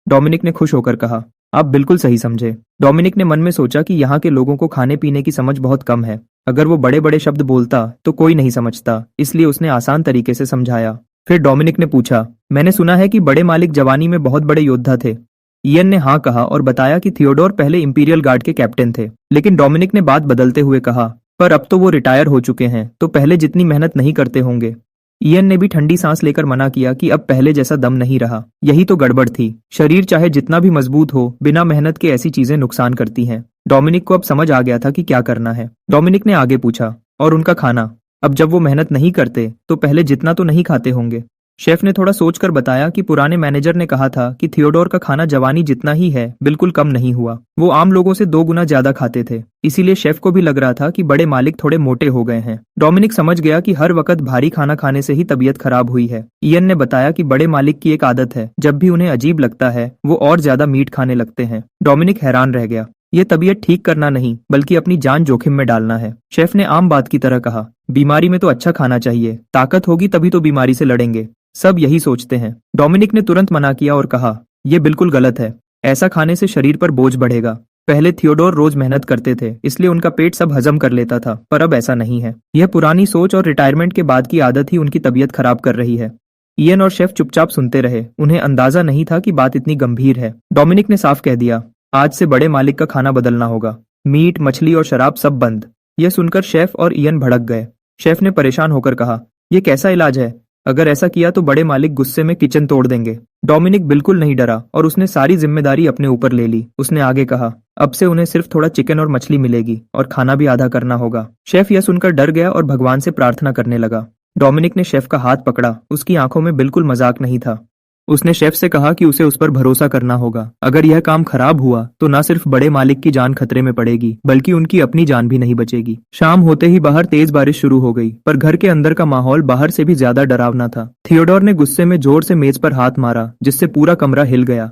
डोमिनिक ने खुश होकर कहा, आप बिल्कुल सही समझे। डोमिनिक ने मन में सोचा कि यहाँ के लोगों को खाने पीने की समझ बहुत कम है। अगर वो बड़े बड़े शब्द बोलता तो कोई नहीं समझता, इसलिए उसने आसान तरीके से समझाया। फिर डोमिनिक ने पूछा, मैंने सुना है कि बड़े मालिक जवानी में बहुत बड़े योद्धा थे? इयन ने हाँ कहा और बताया कि थियोडोर पहले इंपीरियल गार्ड के कैप्टन थे। लेकिन डोमिनिक ने बात बदलते हुए कहा, पर अब तो वो रिटायर हो चुके हैं, तो पहले जितनी मेहनत नहीं करते होंगे। इयन ने भी ठंडी सांस लेकर मना किया कि अब पहले जैसा दम नहीं रहा। यही तो गड़बड़ थी। शरीर चाहे जितना भी मजबूत हो, बिना मेहनत के ऐसी चीजें नुकसान करती हैं। डोमिनिक को अब समझ आ गया था कि क्या करना है। डोमिनिक ने आगे पूछा, और उनका खाना? अब जब वो मेहनत नहीं करते तो पहले जितना तो नहीं खाते होंगे। शेफ ने थोड़ा सोचकर बताया कि पुराने मैनेजर ने कहा था कि थियोडोर का खाना जवानी जितना ही है, बिल्कुल कम नहीं हुआ। वो आम लोगों से 2 गुना ज्यादा खाते थे। इसीलिए शेफ को भी लग रहा था कि बड़े मालिक थोड़े मोटे हो गए हैं। डोमिनिक समझ गया कि हर वक्त भारी खाना खाने से ही तबीयत खराब हुई है। इयन ने बताया कि बड़े मालिक की एक आदत है, जब भी उन्हें अजीब लगता है वो और ज्यादा मीट खाने लगते हैं। डोमिनिक हैरान रह गया। ये तबीयत ठीक करना नहीं, बल्कि अपनी जान जोखिम में डालना है। शेफ ने आम बात की तरह कहा, बीमारी में तो अच्छा खाना चाहिए, ताकत होगी तभी तो बीमारी से लड़ेंगे। सब यही सोचते हैं। डोमिनिक ने तुरंत मना किया और कहा, यह बिल्कुल गलत है। ऐसा खाने से शरीर पर बोझ बढ़ेगा। पहले थियोडोर रोज मेहनत करते थे, इसलिए उनका पेट सब हजम कर लेता था, पर अब ऐसा नहीं है। यह पुरानी सोच और रिटायरमेंट के बाद की आदत ही उनकी तबीयत खराब कर रही है। इयन और शेफ चुपचाप सुनते रहे। उन्हें अंदाजा नहीं था कि बात इतनी गंभीर है। डोमिनिक ने साफ कह दिया, आज से बड़े मालिक का खाना बदलना होगा। मीट, मछली और शराब सब बंद। यह सुनकर शेफ और इयन भड़क गए। शेफ ने परेशान होकर कहा, यह कैसा इलाज है? अगर ऐसा किया तो बड़े मालिक गुस्से में किचन तोड़ देंगे। डोमिनिक बिल्कुल नहीं डरा और उसने सारी जिम्मेदारी अपने ऊपर ले ली। उसने आगे कहा, अब से उन्हें सिर्फ थोड़ा चिकन और मछली मिलेगी और खाना भी आधा करना होगा। शेफ यह सुनकर डर गया और भगवान से प्रार्थना करने लगा। डोमिनिक ने शेफ का हाथ पकड़ा। उसकी आंखों में बिल्कुल मजाक नहीं था। उसने शेफ से कहा कि उसे उस पर भरोसा करना होगा। अगर यह काम खराब हुआ तो न सिर्फ बड़े मालिक की जान खतरे में पड़ेगी, बल्कि उनकी अपनी जान भी नहीं बचेगी। शाम होते ही बाहर तेज बारिश शुरू हो गई, पर घर के अंदर का माहौल बाहर से भी ज्यादा डरावना था। थियोडोर ने गुस्से में जोर से मेज पर हाथ मारा, जिससे पूरा कमरा हिल गया।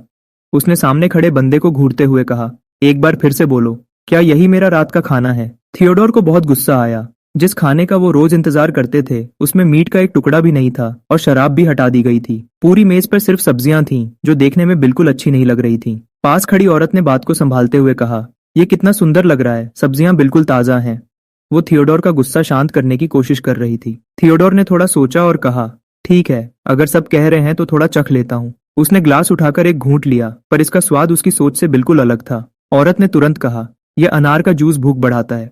उसने सामने खड़े बंदे को घूरते हुए कहा, एक बार फिर से बोलो, क्या यही मेरा रात का खाना है? थियोडोर को बहुत गुस्सा आया। जिस खाने का वो रोज इंतजार करते थे, उसमें मीट का एक टुकड़ा भी नहीं था और शराब भी हटा दी गई थी। पूरी मेज पर सिर्फ सब्जियां थीं, जो देखने में बिल्कुल अच्छी नहीं लग रही थीं। पास खड़ी औरत ने बात को संभालते हुए कहा, ये कितना सुंदर लग रहा है, सब्जियां बिल्कुल ताजा हैं। वो थियोडोर का गुस्सा शांत करने की कोशिश कर रही थी। थियोडोर ने थोड़ा सोचा और कहा, ठीक है, अगर सब कह रहे हैं तो थोड़ा चख लेता हूँ। उसने ग्लास उठाकर एक घूंट लिया, पर इसका स्वाद उसकी सोच से बिल्कुल अलग था। औरत ने तुरंत कहा, यह अनार का जूस भूख बढ़ाता है।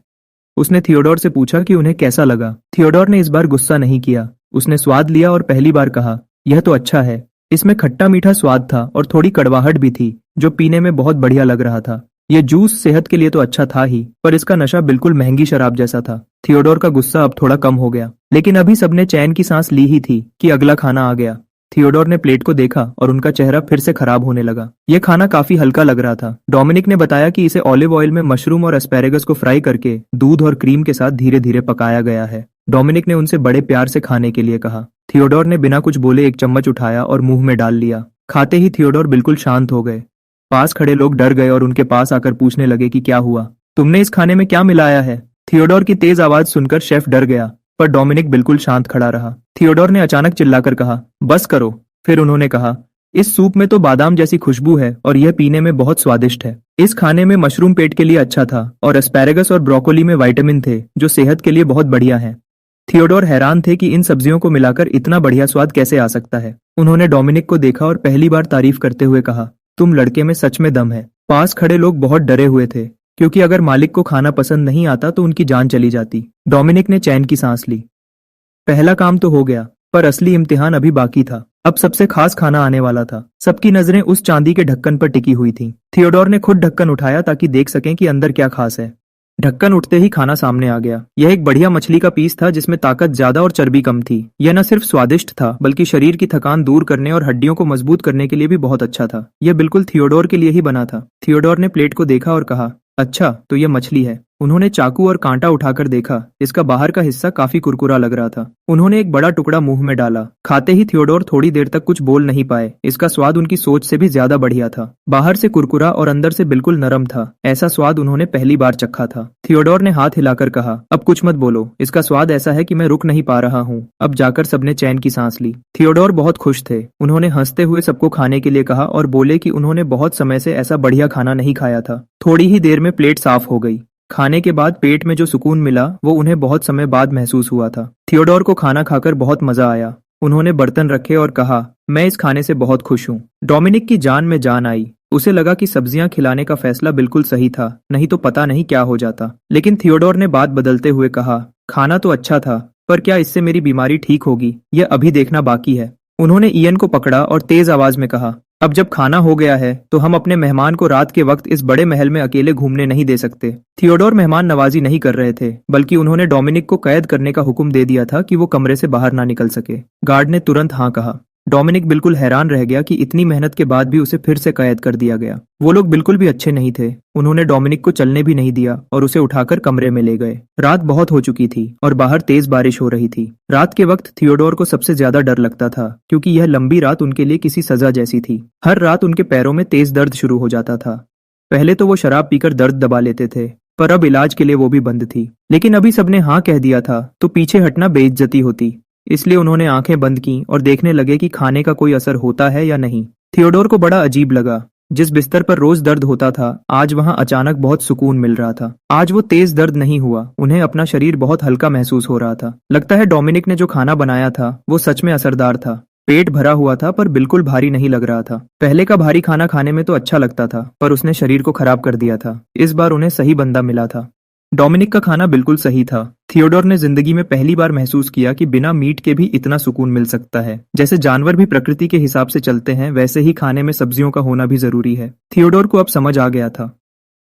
उसने थियोडोर से पूछा कि उन्हें कैसा लगा। थियोडोर ने इस बार गुस्सा नहीं किया। उसने स्वाद लिया और पहली बार कहा, यह तो अच्छा है। इसमें खट्टा मीठा स्वाद था और थोड़ी कड़वाहट भी थी, जो पीने में बहुत बढ़िया लग रहा था। यह जूस सेहत के लिए तो अच्छा था ही, पर इसका नशा बिल्कुल महंगी शराब जैसा था। थियोडोर का गुस्सा अब थोड़ा कम हो गया, लेकिन अभी सबने चैन की सांस ली ही थी कि अगला खाना आ गया। थियोडोर ने प्लेट को देखा और उनका चेहरा फिर से खराब होने लगा। यह खाना काफी हल्का लग रहा था। डोमिनिक ने बताया कि इसे ऑलिव ऑयल में मशरूम और एस्पेरेगस को फ्राई करके दूध और क्रीम के साथ धीरे धीरे पकाया गया है। डोमिनिक ने उनसे बड़े प्यार से खाने के लिए कहा। थियोडोर ने बिना कुछ बोले एक चम्मच उठाया और मुंह में डाल लिया। खाते ही थियोडोर बिल्कुल शांत हो गए। पास खड़े लोग डर गए और उनके पास आकर पूछने लगे कि क्या हुआ, तुमने इस खाने में क्या मिलाया है? थियोडोर की तेज आवाज सुनकर शेफ डर गया, पर डोमिनिक बिल्कुल शांत खड़ा रहा। थियोडोर ने अचानक चिल्लाकर कहा, बस करो। फिर उन्होंने कहा, इस सूप में तो बादाम जैसी खुशबू है और यह पीने में बहुत स्वादिष्ट है। इस खाने में मशरूम पेट के लिए अच्छा था और एस्पेरेगस और ब्रोकोली में विटामिन थे, जो सेहत के लिए बहुत बढ़िया है। थियोडोर हैरान थे कि इन सब्जियों को मिलाकर इतना बढ़िया स्वाद कैसे आ सकता है। उन्होंने डोमिनिक को देखा और पहली बार तारीफ करते हुए कहा, तुम लड़के में सच में दम है। पास खड़े लोग बहुत डरे हुए थे, क्योंकि अगर मालिक को खाना पसंद नहीं आता तो उनकी जान चली जाती। डोमिनिक ने चैन की सांस ली। पहला काम तो हो गया, पर असली इम्तिहान अभी बाकी था। अब सबसे खास खाना आने वाला था। सबकी नजरें उस चांदी के ढक्कन पर टिकी हुई थीं। थियोडोर ने खुद ढक्कन उठाया ताकि देख सकें कि अंदर क्या खास है। ढक्कन उठते ही खाना सामने आ गया। यह एक बढ़िया मछली का पीस था, जिसमें ताकत ज्यादा और चर्बी कम थी। यह न सिर्फ स्वादिष्ट था, बल्कि शरीर की थकान दूर करने और हड्डियों को मजबूत करने के लिए भी बहुत अच्छा था। यह बिल्कुल थियोडोर के लिए ही बना था। थियोडोर ने प्लेट को देखा और कहा, अच्छा, तो यह मछली है। उन्होंने चाकू और कांटा उठाकर देखा। इसका बाहर का हिस्सा काफी कुरकुरा लग रहा था। उन्होंने एक बड़ा टुकड़ा मुंह में डाला। खाते ही थियोडोर थोड़ी देर तक कुछ बोल नहीं पाए। इसका स्वाद उनकी सोच से भी ज्यादा बढ़िया था। बाहर से कुरकुरा और अंदर से बिल्कुल नरम था। ऐसा स्वाद उन्होंने पहली बार चखा था। थियोडोर ने हाथ हिलाकर कहा, अब कुछ मत बोलो, इसका स्वाद ऐसा है कि मैं रुक नहीं पा रहा हूँ। अब जाकर सबने चैन की सांस ली। थियोडोर बहुत खुश थे। उन्होंने हंसते हुए सबको खाने के लिए कहा और बोले कि उन्होंने बहुत समय से ऐसा बढ़िया खाना नहीं खाया था। थोड़ी ही देर में प्लेट साफ हो गई। खाने के बाद पेट में जो सुकून मिला वो उन्हें बहुत समय बाद महसूस हुआ था। थियोडोर को खाना खाकर बहुत मजा आया। उन्होंने बर्तन रखे और कहा, मैं इस खाने से बहुत खुश हूँ। डोमिनिक की जान में जान आई। उसे लगा कि सब्जियां खिलाने का फैसला बिल्कुल सही था, नहीं तो पता नहीं क्या हो जाता। लेकिन थियोडोर ने बात बदलते हुए कहा, खाना तो अच्छा था, पर क्या इससे मेरी बीमारी ठीक होगी, यह अभी देखना बाकी है। उन्होंने इयन को पकड़ा और तेज आवाज में कहा, अब जब खाना हो गया है तो हम अपने मेहमान को रात के वक्त इस बड़े महल में अकेले घूमने नहीं दे सकते। थियोडोर मेहमान नवाजी नहीं कर रहे थे, बल्कि उन्होंने डोमिनिक को कैद करने का हुक्म दे दिया था कि वो कमरे से बाहर ना निकल सके। गार्ड ने तुरंत हाँ कहा। डोमिनिक बिल्कुल हैरान रह गया कि इतनी मेहनत के बाद भी उसे फिर से कैद कर दिया गया। वो लोग बिल्कुल भी अच्छे नहीं थे। उन्होंने डोमिनिक को चलने भी नहीं दिया और उसे उठाकर कमरे में ले गए। रात बहुत हो चुकी थी और बाहर तेज बारिश हो रही थी। रात के वक्त थियोडोर को सबसे ज्यादा डर लगता था, क्योंकि यह लंबी रात उनके लिए किसी सजा जैसी थी। हर रात उनके पैरों में तेज दर्द शुरू हो जाता था। पहले तो वो शराब पीकर दर्द दबा लेते थे, पर अब इलाज के लिए वो भी बंद थी। लेकिन अभी सबने हाँ कह दिया था तो पीछे हटना बेइज्जती होती। इसलिए उन्होंने आंखें बंद की और देखने लगे कि खाने का कोई असर होता है या नहीं। थियोडोर को बड़ा अजीब लगा। जिस बिस्तर पर रोज दर्द होता था, आज वहां अचानक बहुत सुकून मिल रहा था। आज वो तेज दर्द नहीं हुआ, उन्हें अपना शरीर बहुत हल्का महसूस हो रहा था। लगता है डोमिनिक ने जो खाना बनाया था वो सच में असरदार था। पेट भरा हुआ था पर बिल्कुल भारी नहीं लग रहा था। पहले का भारी खाना खाने में तो अच्छा लगता था, पर उसने शरीर को खराब कर दिया था। इस बार उन्हें सही बंदा मिला था। डोमिनिक का खाना बिल्कुल सही था। थियोडोर ने जिंदगी में पहली बार महसूस किया कि बिना मीट के भी इतना सुकून मिल सकता है। जैसे जानवर भी प्रकृति के हिसाब से चलते हैं, वैसे ही खाने में सब्जियों का होना भी जरूरी है। थियोडोर को अब समझ आ गया था।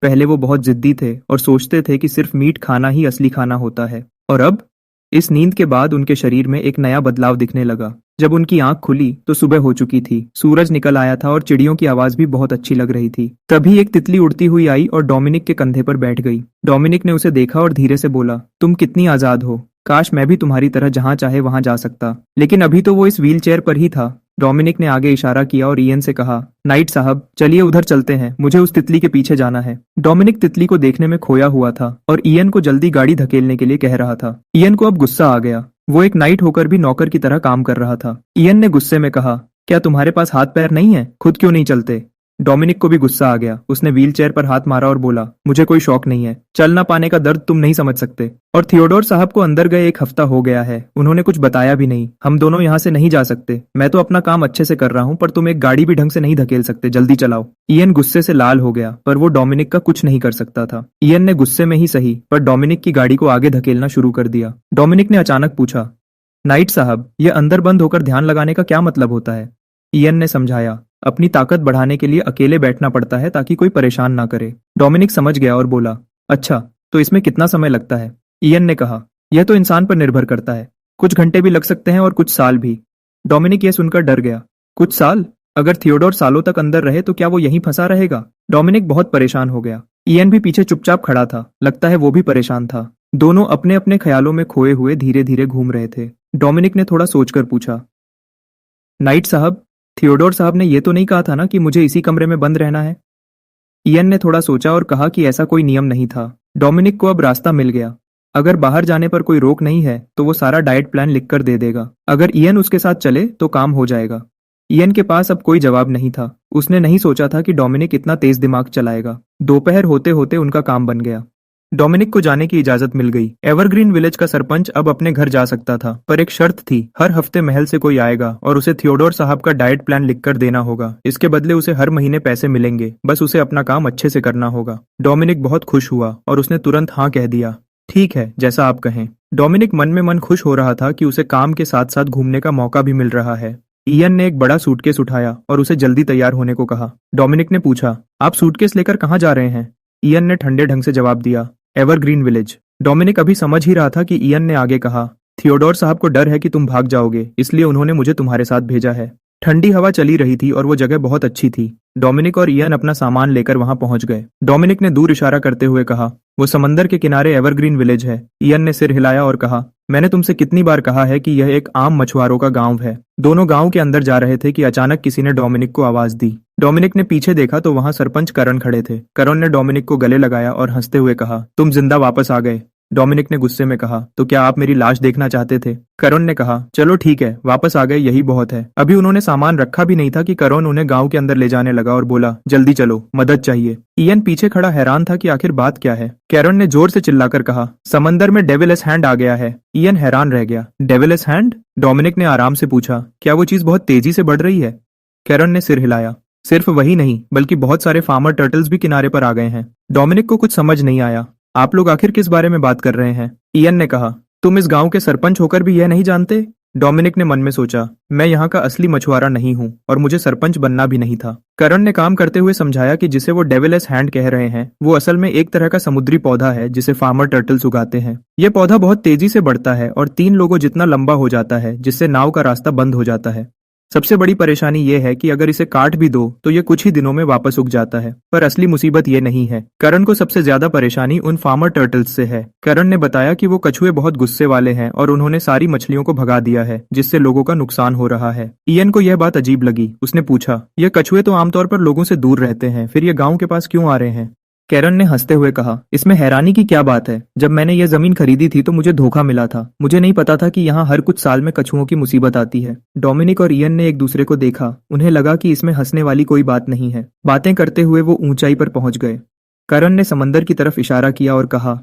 पहले वो बहुत जिद्दी थे और सोचते थे कि सिर्फ मीट खाना ही असली खाना होता है, और अब इस नींद के बाद उनके शरीर में एक नया बदलाव दिखने लगा। जब उनकी आंख खुली तो सुबह हो चुकी थी। सूरज निकल आया था और चिड़ियों की आवाज भी बहुत अच्छी लग रही थी। तभी एक तितली उड़ती हुई आई और डोमिनिक के कंधे पर बैठ गई। डोमिनिक ने उसे देखा और धीरे से बोला, तुम कितनी आजाद हो। काश मैं भी तुम्हारी तरह जहां चाहे वहां जा सकता। लेकिन अभी तो वो इस व्हील चेयर पर ही था। डोमिनिक ने आगे इशारा किया और इयन से कहा, नाइट साहब चलिए उधर चलते हैं, मुझे उस तितली के पीछे जाना है। डोमिनिक तितली को देखने में खोया हुआ था और इयन को जल्दी गाड़ी धकेलने के लिए कह रहा था। इयन को अब गुस्सा आ गया। वो एक नाइट होकर भी नौकर की तरह काम कर रहा था। इयन ने गुस्से में कहा, क्या तुम्हारे पास हाथ पैर नहीं है? खुद क्यों नहीं चलते? डोमिनिक को भी गुस्सा आ गया। उसने व्हील चेयर पर हाथ मारा और बोला, मुझे कोई शौक नहीं है। चल ना पाने का दर्द तुम नहीं समझ सकते। और थियोडोर साहब को अंदर गए 1 हफ्ता हो गया है, उन्होंने कुछ बताया भी नहीं। हम दोनों यहाँ से नहीं जा सकते। मैं तो अपना काम अच्छे से कर रहा हूँ, पर तुम एक गाड़ी भी ढंग से नहीं धकेल सकते। जल्दी चलाओ। इयन गुस्से से लाल हो गया, पर वो डोमिनिक का कुछ नहीं कर सकता था। इयन ने गुस्से में ही सही, पर डोमिनिक की गाड़ी को आगे धकेलना शुरू कर दिया। डोमिनिक ने अचानक पूछा, नाइट साहब ये अंदर बंद होकर ध्यान लगाने का क्या मतलब होता है? इयन ने समझाया, अपनी ताकत बढ़ाने के लिए अकेले बैठना पड़ता है ताकि कोई परेशान ना करे। डोमिनिक समझ गया और बोला, अच्छा तो इसमें कितना समय लगता है? इयन ने कहा, यह तो इंसान पर निर्भर करता है। कुछ घंटे भी लग सकते हैं और कुछ साल भी। डोमिनिक ये सुनकर डर गया। कुछ साल? अगर थियोडोर सालों तक अंदर रहे तो क्या वो यहीं फंसा रहेगा? डोमिनिक बहुत परेशान हो गया। इयन भी पीछे चुपचाप खड़ा था। लगता है वो भी परेशान था। दोनों अपने अपने ख्यालों में खोए हुए धीरे धीरे घूम रहे थे। डोमिनिक ने थोड़ा सोचकर पूछा, नाइट साहब थियोडोर साहब ने ये तो नहीं कहा था ना कि मुझे इसी कमरे में बंद रहना है? इयन ने थोड़ा सोचा और कहा कि ऐसा कोई नियम नहीं था। डोमिनिक को अब रास्ता मिल गया। अगर बाहर जाने पर कोई रोक नहीं है तो वो सारा डाइट प्लान लिखकर दे देगा। अगर इयन उसके साथ चले तो काम हो जाएगा। इयन के पास अब कोई जवाब नहीं था। उसने नहीं सोचा था कि डोमिनिक इतना तेज दिमाग चलाएगा। दोपहर होते होते उनका काम बन गया। डोमिनिक को जाने की इजाजत मिल गई। एवरग्रीन विलेज का सरपंच अब अपने घर जा सकता था, पर एक शर्त थी, हर हफ्ते महल से कोई आएगा और उसे थियोडोर साहब का डाइट प्लान लिखकर देना होगा। इसके बदले उसे हर महीने पैसे मिलेंगे, बस उसे अपना काम अच्छे से करना होगा। डोमिनिक बहुत खुश हुआ और उसने तुरंत हाँ कह दिया। ठीक है, जैसा आप कहें। डोमिनिक मन में मन खुश हो रहा था कि उसे काम के साथ साथ घूमने का मौका भी मिल रहा है। इयन ने एक बड़ा सूटकेस उठाया और उसे जल्दी तैयार होने को कहा। डोमिनिक ने पूछा, आप सूटकेस लेकर कहाँ जा रहे हैं? इयन ने ठंडे ढंग से जवाब दिया, एवरग्रीन विलेज। डोमिनिक अभी समझ ही रहा था कि इयन ने आगे कहा, थियोडोर साहब को डर है कि तुम भाग जाओगे, इसलिए उन्होंने मुझे तुम्हारे साथ भेजा है। ठंडी हवा चली रही थी और वो जगह बहुत अच्छी थी। डोमिनिक और इयन अपना सामान लेकर वहां पहुंच गए। डोमिनिक ने दूर इशारा करते हुए कहा, वो समंदर के किनारे एवरग्रीन विलेज है। इयन ने सिर हिलाया और कहा, मैंने तुमसे कितनी बार कहा है कि यह एक आम मछुआरों का गांव है। दोनों गांव के अंदर जा रहे थे कि अचानक किसी ने डोमिनिक को आवाज दी। डोमिनिक ने पीछे देखा तो वहां सरपंच करण खड़े थे। करण ने डोमिनिक को गले लगाया और हंसते हुए कहा, तुम जिंदा वापस आ गए। डोमिनिक ने गुस्से में कहा, तो क्या आप मेरी लाश देखना चाहते थे? करण ने कहा, चलो ठीक है, वापस आ गए यही बहुत है। अभी उन्होंने सामान रखा भी नहीं था कि करण उन्हें गांव के अंदर ले जाने लगा और बोला, जल्दी चलो, मदद चाहिए। इयन पीछे खड़ा हैरान था कि आखिर बात क्या है। कैरन ने जोर से चिल्लाकर कहा, समंदर में डेविलस हैंड आ गया है। इयन हैरान रह गया। डेविलस हैंड? डोमिनिक ने आराम से पूछा, क्या वो चीज बहुत तेजी से बढ़ रही है? कैरन ने सिर हिलाया। सिर्फ वही नहीं, बल्कि बहुत सारे फार्मर टर्टल्स भी किनारे पर आ गए हैं। डोमिनिक को कुछ समझ नहीं आया। आप लोग आखिर किस बारे में बात कर रहे हैं? इयन ने कहा। तुम इस गांव के सरपंच होकर भी यह नहीं जानते? डोमिनिक ने मन में सोचा, मैं यहाँ का असली मछुआरा नहीं हूँ और मुझे सरपंच बनना भी नहीं था। करण ने काम करते हुए समझाया कि जिसे वो डेविलस हैंड कह रहे हैं वो असल में एक तरह का समुद्री पौधा है जिसे फार्मर टर्टल्स उगाते हैं। ये पौधा बहुत तेजी से बढ़ता है और 3 लोगों जितना लंबा हो जाता है, जिससे नाव का रास्ता बंद हो जाता है। सबसे बड़ी परेशानी ये है कि अगर इसे काट भी दो तो ये कुछ ही दिनों में वापस उग जाता है। पर असली मुसीबत ये नहीं है। करण को सबसे ज्यादा परेशानी उन फार्मर टर्टल्स से है। करण ने बताया कि वो कछुए बहुत गुस्से वाले हैं और उन्होंने सारी मछलियों को भगा दिया है, जिससे लोगों का नुकसान हो रहा है। इयन को यह बात अजीब लगी। उसने पूछा, ये कछुए तो आमतौर पर लोगों से दूर रहते हैं, फिर ये गांव के पास क्यों आ रहे हैं? कैरन ने हंसते हुए कहा, इसमें हैरानी की क्या बात है? जब मैंने यह जमीन खरीदी थी तो मुझे धोखा मिला था। मुझे नहीं पता था कि यहाँ हर कुछ साल में कछुओं की मुसीबत आती है। डोमिनिक और इयन ने एक दूसरे को देखा। उन्हें लगा कि इसमें हंसने वाली कोई बात नहीं है। बातें करते हुए वो ऊंचाई पर पहुंच गए। करण ने समंदर की तरफ इशारा किया और कहा,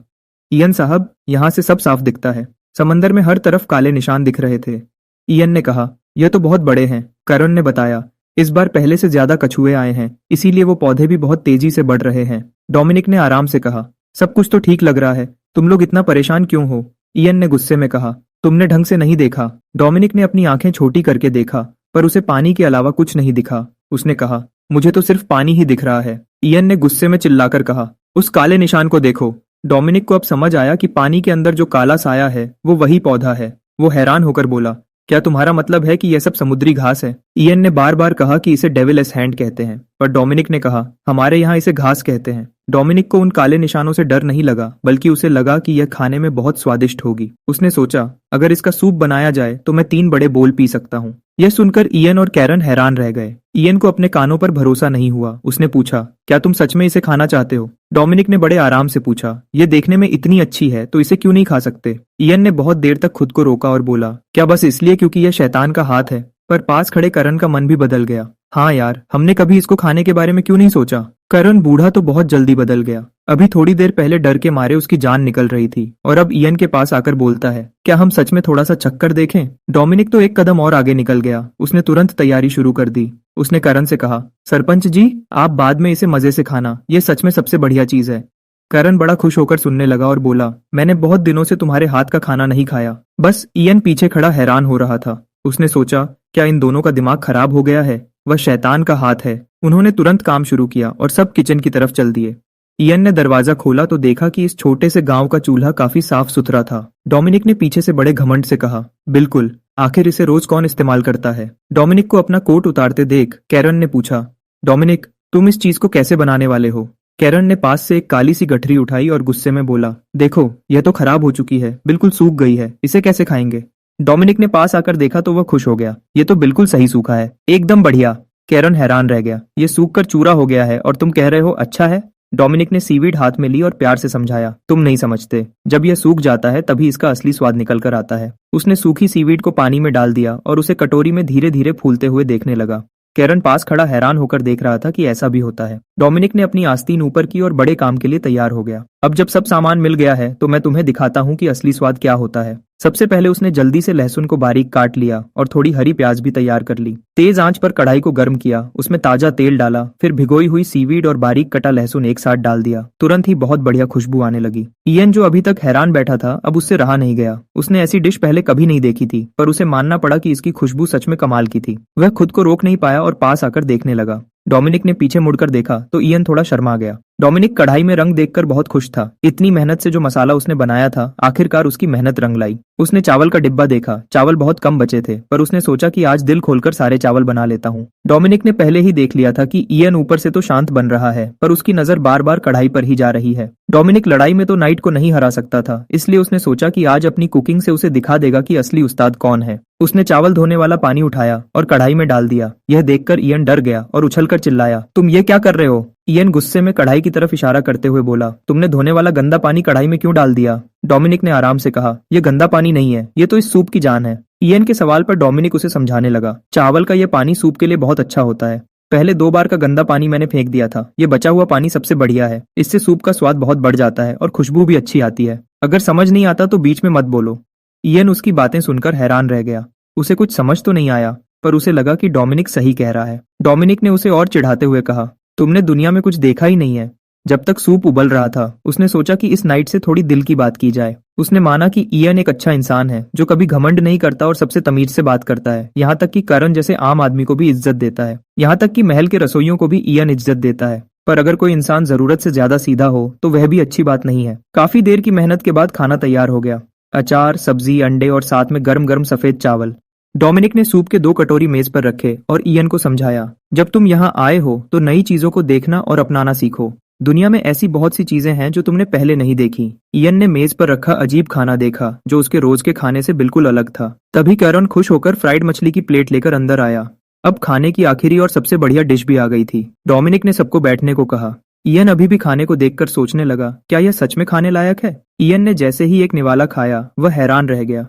इयन साहब, यहाँ से सब साफ दिखता है। समंदर में हर तरफ काले निशान दिख रहे थे। इयन ने कहा, यह तो बहुत बड़े हैं। करण ने बताया, इस बार पहले से ज्यादा कछुए आए हैं, इसीलिए वो पौधे भी बहुत तेजी से बढ़ रहे हैं। डोमिनिक ने आराम से कहा, सब कुछ तो ठीक लग रहा है, तुम लोग इतना परेशान क्यों हो? इयन ने गुस्से में कहा, तुमने ढंग से नहीं देखा। डोमिनिक ने अपनी आंखें छोटी करके देखा, पर उसे पानी के अलावा कुछ नहीं दिखा। उसने कहा, मुझे तो सिर्फ पानी ही दिख रहा है। इयन ने गुस्से में चिल्लाकर कहा, उस काले निशान को देखो। डोमिनिक को अब समझ आया कि पानी के अंदर जो काला साया है वो वही पौधा है। वो हैरान होकर बोला, क्या तुम्हारा मतलब है कि यह सब समुद्री घास है? इयन ने बार बार कहा कि इसे डेविलस हैंड कहते हैं, पर डोमिनिक ने कहा, हमारे यहाँ इसे घास कहते हैं। डोमिनिक को उन काले निशानों से डर नहीं लगा, बल्कि उसे लगा कि यह खाने में बहुत स्वादिष्ट होगी। उसने सोचा, अगर इसका सूप बनाया जाए तो मैं 3 बड़े बोल पी सकता हूँ। यह सुनकर इयन और कैरन हैरान रह गए। इयन को अपने कानों पर भरोसा नहीं हुआ। उसने पूछा, क्या तुम सच में इसे खाना चाहते हो? डोमिनिक ने बड़े आराम से पूछा, यह देखने में इतनी अच्छी है तो इसे क्यों नहीं खा सकते? इयन ने बहुत देर तक खुद को रोका और बोला, क्या बस इसलिए क्योंकि यह शैतान का हाथ है? पर पास खड़े करण का मन भी बदल गया। हाँ यार, हमने कभी इसको खाने के बारे में क्यों नहीं सोचा? करण बूढ़ा तो बहुत जल्दी बदल गया। अभी थोड़ी देर पहले डर के मारे उसकी जान निकल रही थी और अब इयन के पास आकर बोलता है, क्या हम सच में थोड़ा सा चक्कर देखें? डोमिनिक तो एक कदम और आगे निकल गया। उसने तुरंत तैयारी शुरू कर दी। उसने करण से कहा, सरपंच जी, आप बाद में इसे मजे से खाना, ये सच में सबसे बढ़िया चीज है। करण बड़ा खुश होकर सुनने लगा और बोला, मैंने बहुत दिनों से तुम्हारे हाथ का खाना नहीं खाया। बस इयन पीछे खड़ा हैरान हो रहा था। उसने सोचा, क्या इन दोनों का दिमाग खराब हो गया है? वह शैतान का हाथ है। उन्होंने तुरंत काम शुरू किया और सब किचन की तरफ चल दिए। इयन ने दरवाजा खोला तो देखा कि इस छोटे से गांव का चूल्हा काफी साफ सुथरा था। डोमिनिक ने पीछे से बड़े घमंड से कहा, बिल्कुल, आखिर इसे रोज कौन इस्तेमाल करता है? डोमिनिक को अपना कोट उतारते देख कैरन ने पूछा, डोमिनिक, तुम इस चीज को कैसे बनाने वाले हो? कैरन ने पास से एक काली सी गठरी उठाई और गुस्से में बोला, देखो, यह तो खराब हो चुकी है, बिल्कुल सूख गई है, इसे कैसे खाएंगे? डोमिनिक ने पास आकर देखा तो वह खुश हो गया। ये तो बिल्कुल सही सूखा है, एकदम बढ़िया। कैरन हैरान रह गया, ये सूख कर चूरा हो गया है और तुम कह रहे हो अच्छा है? डोमिनिक ने सीवीड हाथ में ली और प्यार से समझाया, तुम नहीं समझते, जब यह सूख जाता है तभी इसका असली स्वाद निकल कर आता है। उसने सूखी सीवीड को पानी में डाल दिया और उसे कटोरी में धीरे धीरे फूलते हुए देखने लगा। कैरन पास खड़ा हैरान होकर देख रहा था कि ऐसा भी होता है। डोमिनिक ने अपनी आस्तीन ऊपर की और बड़े काम के लिए तैयार हो गया। अब जब सब सामान मिल गया है तो मैं तुम्हें दिखाता हूँ कि असली स्वाद क्या होता है। सबसे पहले उसने जल्दी से लहसुन को बारीक काट लिया और थोड़ी हरी प्याज भी तैयार कर ली। तेज आंच पर कढ़ाई को गर्म किया, उसमें ताजा तेल डाला, फिर भिगोई हुई सीवीड और बारीक कटा लहसुन एक साथ डाल दिया। तुरंत ही बहुत बढ़िया खुशबू आने लगी। इयन जो अभी तक हैरान बैठा था अब उससे रहा नहीं गया। उसने ऐसी डिश पहले कभी नहीं देखी थी, पर उसे मानना पड़ा कि इसकी खुशबू सच में कमाल की थी। वह खुद को रोक नहीं पाया और पास आकर देखने लगा। डोमिनिक ने पीछे मुड़कर देखा तो इयन थोड़ा शर्मा गया। डोमिनिक कढ़ाई में रंग देखकर बहुत खुश था। इतनी मेहनत से जो मसाला उसने बनाया था, आखिरकार उसकी मेहनत रंग लाई। उसने चावल का डिब्बा देखा, चावल बहुत कम बचे थे, पर उसने सोचा कि आज दिल खोलकर सारे चावल बना लेता हूँ। डोमिनिक ने पहले ही देख लिया था कि इयन ऊपर से तो शांत बन रहा है, पर उसकी नजर बार बार कढ़ाई पर ही जा रही है। डोमिनिक लड़ाई में तो नाइट को नहीं हरा सकता था, इसलिए उसने सोचा कि आज अपनी कुकिंग से उसे दिखा देगा कि असली उस्ताद कौन है। उसने चावल धोने वाला पानी उठाया और कढ़ाई में डाल दिया। यह देखकर इयन डर गया और उछलकर चिल्लाया, तुम ये क्या कर रहे हो? इयन गुस्से में कढ़ाई की तरफ इशारा करते हुए बोला, तुमने धोने वाला गंदा पानी कढ़ाई में क्यों डाल दिया? डोमिनिक ने आराम से कहा, यह गंदा पानी नहीं है, ये तो इस सूप की जान है। इयन के सवाल पर डोमिनिक उसे समझाने लगा, चावल का यह पानी सूप के लिए बहुत अच्छा होता है। पहले 2 बार का गंदा पानी मैंने फेंक दिया था, ये बचा हुआ पानी सबसे बढ़िया है। इससे सूप का स्वाद बहुत बढ़ जाता है और खुशबू भी अच्छी आती है। अगर समझ नहीं आता तो बीच में मत बोलो। इयन उसकी बातें सुनकर हैरान रह गया। उसे कुछ समझ तो नहीं आया, पर उसे लगा कि डोमिनिक सही कह रहा है। डोमिनिक ने उसे और चिढ़ाते हुए कहा, तुमने दुनिया में कुछ देखा ही नहीं है। जब तक सूप उबल रहा था, उसने सोचा कि इस नाइट से थोड़ी दिल की बात की जाए। उसने माना कि इयन एक अच्छा इंसान है जो कभी घमंड नहीं करता और सबसे तमीज से बात करता है। यहाँ तक कि करण जैसे आम आदमी को भी इज्जत देता है। यहाँ तक कि महल के रसोइयों को भी इयन इज्जत देता है। पर अगर कोई इंसान जरूरत से ज्यादा सीधा हो तो वह भी अच्छी बात नहीं है। काफी देर की मेहनत के बाद खाना तैयार हो गया। अचार, सब्जी, अंडे और साथ में गर्म गर्म सफेद चावल। डोमिनिक ने सूप के 2 कटोरी मेज पर रखे और इयन को समझाया, जब तुम यहाँ आए हो तो नई चीजों को देखना और अपनाना सीखो। दुनिया में ऐसी बहुत सी चीजें हैं जो तुमने पहले नहीं देखी। इयन ने मेज पर रखा अजीब खाना देखा जो उसके रोज के खाने से बिल्कुल अलग था। तभी करण खुश होकर फ्राइड मछली की प्लेट लेकर अंदर आया। अब खाने की आखिरी और सबसे बढ़िया डिश भी आ गई थी। डोमिनिक ने सबको बैठने को कहा। इयन अभी भी खाने को देखकर सोचने लगा, क्या यह सच में खाने लायक है? इयन ने जैसे ही एक निवाला खाया, वह हैरान रह गया।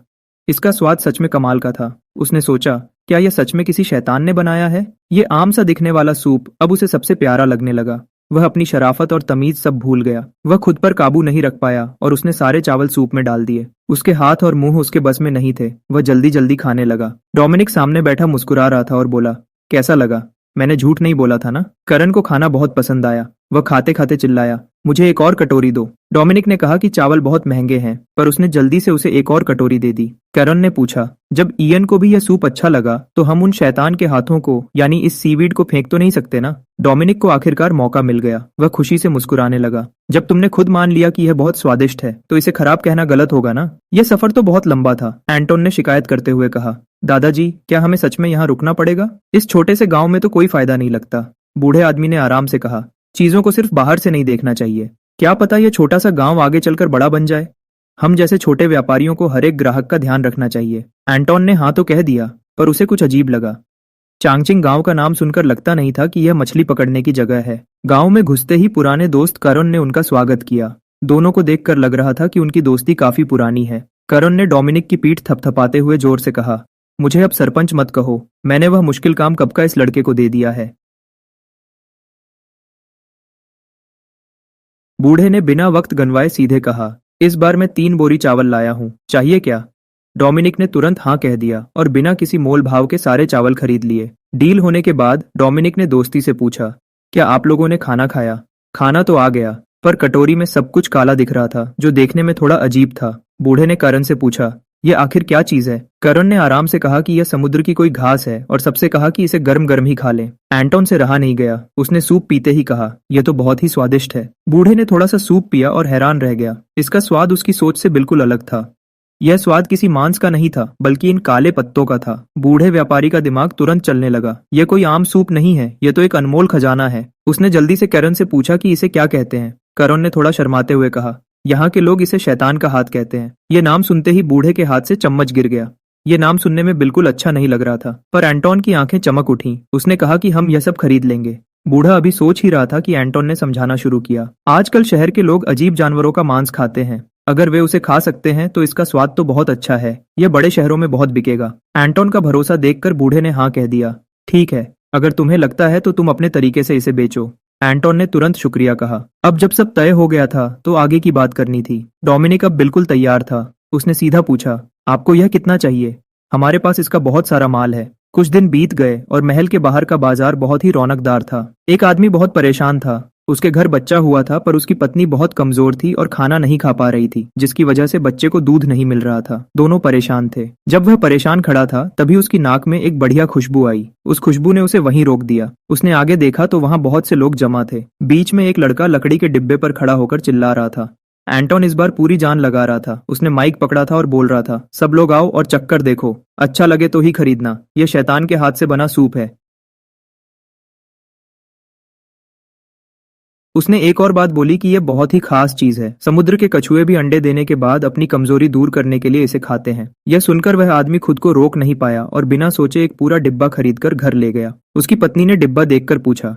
इसका स्वाद सच में कमाल का था। उसने सोचा, क्या यह सच में किसी शैतान ने बनाया है? ये आम सा दिखने वाला सूप अब उसे सबसे प्यारा लगने लगा। वह अपनी शराफत और तमीज सब भूल गया। वह खुद पर काबू नहीं रख पाया और उसने सारे चावल सूप में डाल दिए। उसके हाथ और मुंह उसके बस में नहीं थे। वह जल्दी जल्दी खाने लगा। डोमिनिक सामने बैठा मुस्कुरा रहा था और बोला, कैसा लगा? मैंने झूठ नहीं बोला था ना? करण को खाना बहुत पसंद आया। वह खाते खाते चिल्लाया, मुझे एक और कटोरी दो। डोमिनिक ने कहा कि चावल बहुत महंगे हैं, पर उसने जल्दी से उसे एक और कटोरी दे दी। करण ने पूछा, जब इयन को भी यह सूप अच्छा लगा तो हम उन शैतान के हाथों को यानी इस सीवीड को फेंक तो नहीं सकते ना? डोमिनिक को आखिरकार मौका मिल गया। वह खुशी से मुस्कुराने लगा। जब तुमने खुद मान लिया कि यह बहुत स्वादिष्ट है तो इसे खराब कहना गलत होगा ना? यह सफर तो बहुत लंबा था, एंटोन ने शिकायत करते हुए कहा। दादाजी, क्या हमें सच में यहाँ रुकना पड़ेगा? इस छोटे से गांव में तो कोई फायदा नहीं लगता। बूढ़े आदमी ने आराम से कहा, चीजों को सिर्फ बाहर से नहीं देखना चाहिए। क्या पता यह छोटा सा गांव आगे चलकर बड़ा बन जाए। हम जैसे छोटे व्यापारियों को हर एक ग्राहक का ध्यान रखना चाहिए। एंटोन ने हाँ तो कह दिया, पर उसे कुछ अजीब लगा। चांगचिंग गांव का नाम सुनकर लगता नहीं था कि यह मछली पकड़ने की जगह है। गांव में घुसते ही पुराने दोस्त करण ने उनका स्वागत किया। दोनों को देखकर लग रहा था कि उनकी दोस्ती काफी पुरानी है। करण ने डोमिनिक की पीठ थपथपाते हुए जोर से कहा, मुझे अब सरपंच मत कहो। मैंने वह मुश्किल काम कब का इस लड़के को दे दिया है। बूढ़े ने बिना वक्त गंवाए सीधे कहा, इस बार मैं 3 बोरी चावल लाया हूँ, चाहिए क्या? डोमिनिक ने तुरंत हाँ कह दिया और बिना किसी मोल भाव के सारे चावल खरीद लिए। डील होने के बाद डोमिनिक ने दोस्ती से पूछा, क्या आप लोगों ने खाना खाया? खाना तो आ गया, पर कटोरी में सब कुछ काला दिख रहा था जो देखने में थोड़ा अजीब था। बूढ़े ने करण से पूछा, ये आखिर क्या चीज है? करण ने आराम से कहा कि यह समुद्र की कोई घास है और सबसे कहा कि इसे गर्म गर्म ही खा लें। एंटोन से रहा नहीं गया। उसने सूप पीते ही कहा, यह तो बहुत ही स्वादिष्ट है। बूढ़े ने थोड़ा सा सूप पिया और हैरान रह गया। इसका स्वाद उसकी सोच से बिल्कुल अलग था। यह स्वाद किसी मांस का नहीं था, बल्कि इन काले पत्तों का था। बूढ़े व्यापारी का दिमाग तुरंत चलने लगा। यह कोई आम सूप नहीं है, यह तो एक अनमोल खजाना है। उसने जल्दी से करण से पूछा कि इसे क्या कहते हैं। करण ने थोड़ा शर्माते हुए कहा, यहाँ के लोग इसे शैतान का हाथ कहते हैं। यह नाम सुनते ही बूढ़े के हाथ से चम्मच गिर गया। यह नाम सुनने में बिल्कुल अच्छा नहीं लग रहा था, पर एंटोन की आंखें चमक उठी। उसने कहा कि हम यह सब खरीद लेंगे। बूढ़ा अभी सोच ही रहा था कि एंटोन ने समझाना शुरू किया, आजकल शहर के लोग अजीब जानवरों का मांस खाते हैं। अगर वे उसे खा सकते हैं तो इसका स्वाद तो बहुत अच्छा है। यह बड़े शहरों में बहुत बिकेगा। एंटोन का भरोसा देखकर बूढ़े ने हाँ कह दिया। ठीक है, अगर तुम्हें लगता है तो तुम अपने तरीके से इसे बेचो। एंटोन ने तुरंत शुक्रिया कहा। अब जब सब तय हो गया था तो आगे की बात करनी थी। डोमिनिक अब बिल्कुल तैयार था। उसने सीधा पूछा, आपको यह कितना चाहिए? हमारे पास इसका बहुत सारा माल है। कुछ दिन बीत गए और महल के बाहर का बाजार बहुत ही रौनकदार था। एक आदमी बहुत परेशान था। उसके घर बच्चा हुआ था, पर उसकी पत्नी बहुत कमजोर थी और खाना नहीं खा पा रही थी, जिसकी वजह से बच्चे को दूध नहीं मिल रहा था। दोनों परेशान थे। जब वह परेशान खड़ा था तभी उसकी नाक में एक बढ़िया खुशबू आई। उस खुशबू ने उसे वहीं रोक दिया। उसने आगे देखा तो वहां बहुत से लोग जमा थे। बीच में एक लड़का लकड़ी के डिब्बे पर खड़ा होकर चिल्ला रहा था। एंटोन इस बार पूरी जान लगा रहा था। उसने माइक पकड़ा था और बोल रहा था, सब लोग आओ और चक्कर देखो, अच्छा लगे तो ही खरीदना। यह शैतान के हाथ से बना सूप है। उसने एक और बात बोली कि यह बहुत ही खास चीज है। समुद्र के कछुए भी अंडे देने के बाद अपनी कमजोरी दूर करने के लिए इसे खाते हैं। यह सुनकर वह आदमी खुद को रोक नहीं पाया और बिना सोचे एक पूरा डिब्बा खरीदकर घर ले गया। उसकी पत्नी ने डिब्बा देखकर पूछा,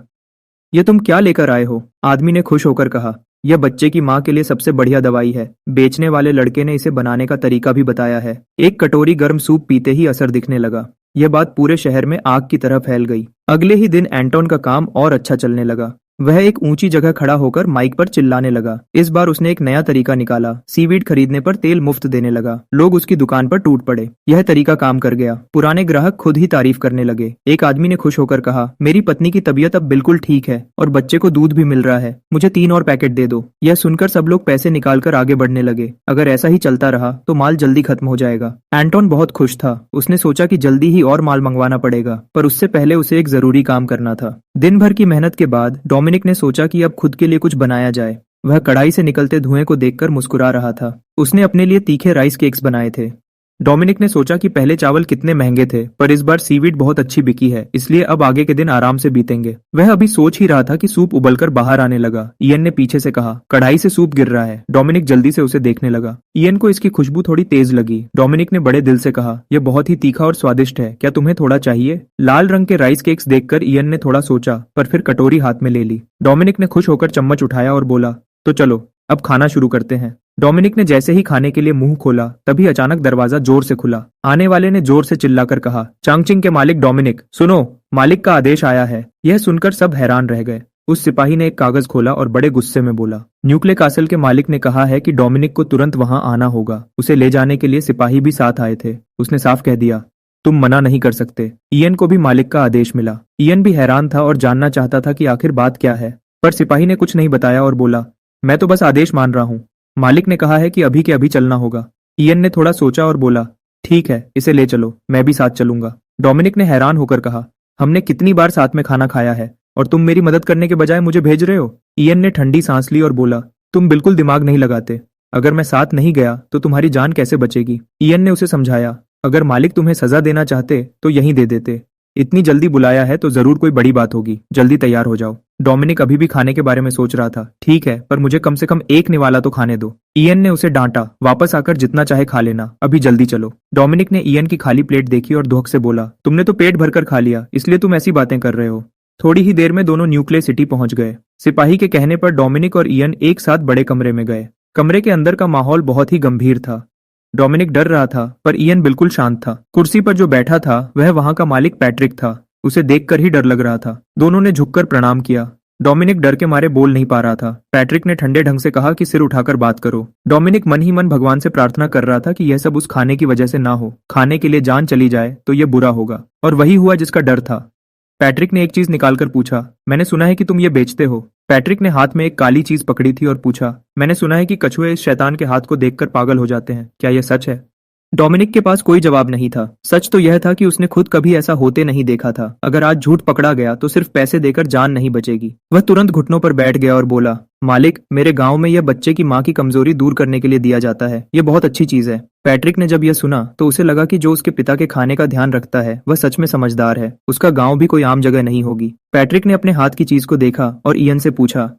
यह तुम क्या लेकर आए हो? आदमी ने खुश होकर कहा, यह बच्चे की माँ के लिए सबसे बढ़िया दवाई है। बेचने वाले लड़के ने इसे बनाने का तरीका भी बताया है। एक कटोरी गर्म सूप पीते ही असर दिखने लगा। यह बात पूरे शहर में आग की तरह फैल गई। अगले ही दिन एंटोन का काम और अच्छा चलने लगा। वह एक ऊंची जगह खड़ा होकर माइक पर चिल्लाने लगा। इस बार उसने एक नया तरीका निकाला। सीवीड खरीदने पर तेल मुफ्त देने लगा। लोग उसकी दुकान पर टूट पड़े। यह तरीका काम कर गया। पुराने ग्राहक खुद ही तारीफ करने लगे। एक आदमी ने खुश होकर कहा, मेरी पत्नी की तबीयत अब बिल्कुल ठीक है और बच्चे को दूध भी मिल रहा है। मुझे 3 और पैकेट दे दो। यह सुनकर सब लोग पैसे निकालकर आगे बढ़ने लगे। अगर ऐसा ही चलता रहा तो माल जल्दी खत्म हो जाएगा। एंटोन बहुत खुश था। उसने सोचा कि जल्दी ही और माल मंगवाना पड़ेगा, पर उससे पहले उसे एक जरूरी काम करना था। दिन भर की मेहनत के बाद डोमिनिक ने सोचा कि अब खुद के लिए कुछ बनाया जाए। वह कढ़ाई से निकलते धुएं को देखकर मुस्कुरा रहा था। उसने अपने लिए तीखे राइस केक्स बनाए थे। डोमिनिक ने सोचा कि पहले चावल कितने महंगे थे, पर इस बार सीवीड बहुत अच्छी बिकी है, इसलिए अब आगे के दिन आराम से बीतेंगे। वह अभी सोच ही रहा था कि सूप उबलकर बाहर आने लगा। इयन ने पीछे से कहा, कढ़ाई से सूप गिर रहा है। डोमिनिक जल्दी से उसे देखने लगा। इयन को इसकी खुशबू थोड़ी तेज लगी। डोमिनिक ने बड़े दिल से कहा, यह बहुत ही तीखा और स्वादिष्ट है, क्या तुम्हें थोड़ा चाहिए? लाल रंग के राइस केक्स देखकर इयन ने थोड़ा सोचा, पर फिर कटोरी हाथ में ले ली। डोमिनिक ने खुश होकर चम्मच उठाया और बोला, तो चलो अब खाना शुरू करते हैं। डोमिनिक ने जैसे ही खाने के लिए मुंह खोला, तभी अचानक दरवाजा जोर से खुला। आने वाले ने जोर से चिल्लाकर कहा, चांगचिंग के मालिक डोमिनिक, सुनो, मालिक का आदेश आया है। यह सुनकर सब हैरान रह गए। उस सिपाही ने एक कागज खोला और बड़े गुस्से में बोला, न्यूक्ले कासल के मालिक ने कहा है कि डोमिनिक को तुरंत वहां आना होगा। उसे ले जाने के लिए सिपाही भी साथ आए थे। उसने साफ कह दिया, तुम मना नहीं कर सकते। इयन को भी मालिक का आदेश मिला। इयन भी हैरान था और जानना चाहता था कि आखिर बात क्या है, पर सिपाही ने कुछ नहीं बताया और बोला, मैं तो बस आदेश मान रहा हूं। मालिक ने कहा है कि अभी के अभी चलना होगा। इयन ने थोड़ा सोचा और बोला, ठीक है, इसे ले चलो, मैं भी साथ चलूंगा। डोमिनिक ने हैरान होकर कहा, हमने कितनी बार साथ में खाना खाया है और तुम मेरी मदद करने के बजाय मुझे भेज रहे हो? इयन ने ठंडी सांस ली और बोला, तुम बिल्कुल दिमाग नहीं लगाते। अगर मैं साथ नहीं गया तो तुम्हारी जान कैसे बचेगी? इयन ने उसे समझाया, अगर मालिक तुम्हें सजा देना चाहते तो यहीं दे देते। इतनी जल्दी बुलाया है तो जरूर कोई बड़ी बात होगी, जल्दी तैयार हो जाओ। डोमिनिक अभी भी खाने के बारे में सोच रहा था। ठीक है, पर मुझे कम से कम एक निवाला तो खाने दो। इयन ने उसे डांटा, वापस आकर जितना चाहे खा लेना, अभी जल्दी चलो। डोमिनिक ने इयन की खाली प्लेट देखी और धोख से बोला, तुमने तो पेट भरकर खा लिया, इसलिए तुम ऐसी बातें कर रहे हो। थोड़ी ही देर में दोनों न्यूक्ले सिटी पहुंच गए। सिपाही के कहने पर डोमिनिक और इयन एक साथ बड़े कमरे में गए। कमरे के अंदर का माहौल बहुत ही गंभीर था। डोमिनिक डर रहा था, पर इयन बिल्कुल शांत था। कुर्सी पर जो बैठा था वह वहां का मालिक पैट्रिक था। उसे देखकर ही डर लग रहा था। दोनों ने झुककर प्रणाम किया। डोमिनिक डर के मारे बोल नहीं पा रहा था। पैट्रिक ने ठंडे ढंग से कहा कि सिर उठाकर बात करो। डोमिनिक मन ही मन भगवान से प्रार्थना कर रहा था कि यह सब उस खाने की वजह से ना हो। खाने के लिए जान चली जाए तो यह बुरा होगा, और वही हुआ जिसका डर था। पैट्रिक ने एक चीज निकालकर पूछा, मैंने सुना है कि तुम ये बेचते हो। पैट्रिक ने हाथ में एक काली चीज पकड़ी थी और पूछा, मैंने सुना है कि कछुए इस शैतान के हाथ को देखकर पागल हो जाते हैं, क्या यह सच है? डोमिनिक के पास कोई जवाब नहीं था। सच तो यह था कि उसने खुद कभी ऐसा होते नहीं देखा था। अगर आज झूठ पकड़ा गया तो सिर्फ पैसे देकर जान नहीं बचेगी। वह तुरंत घुटनों पर बैठ गया और बोला, मालिक, मेरे गांव में यह बच्चे की माँ की कमजोरी दूर करने के लिए दिया जाता है। यह बहुत अच्छी चीज है। पैट्रिक ने जब यह सुना तो उसे लगा कि जो उसके पिता के खाने का ध्यान रखता है वह सच में समझदार है। उसका गाँव भी कोई आम जगह नहीं होगी। पैट्रिक ने अपने हाथ की चीज को देखा और इयन से पूछा,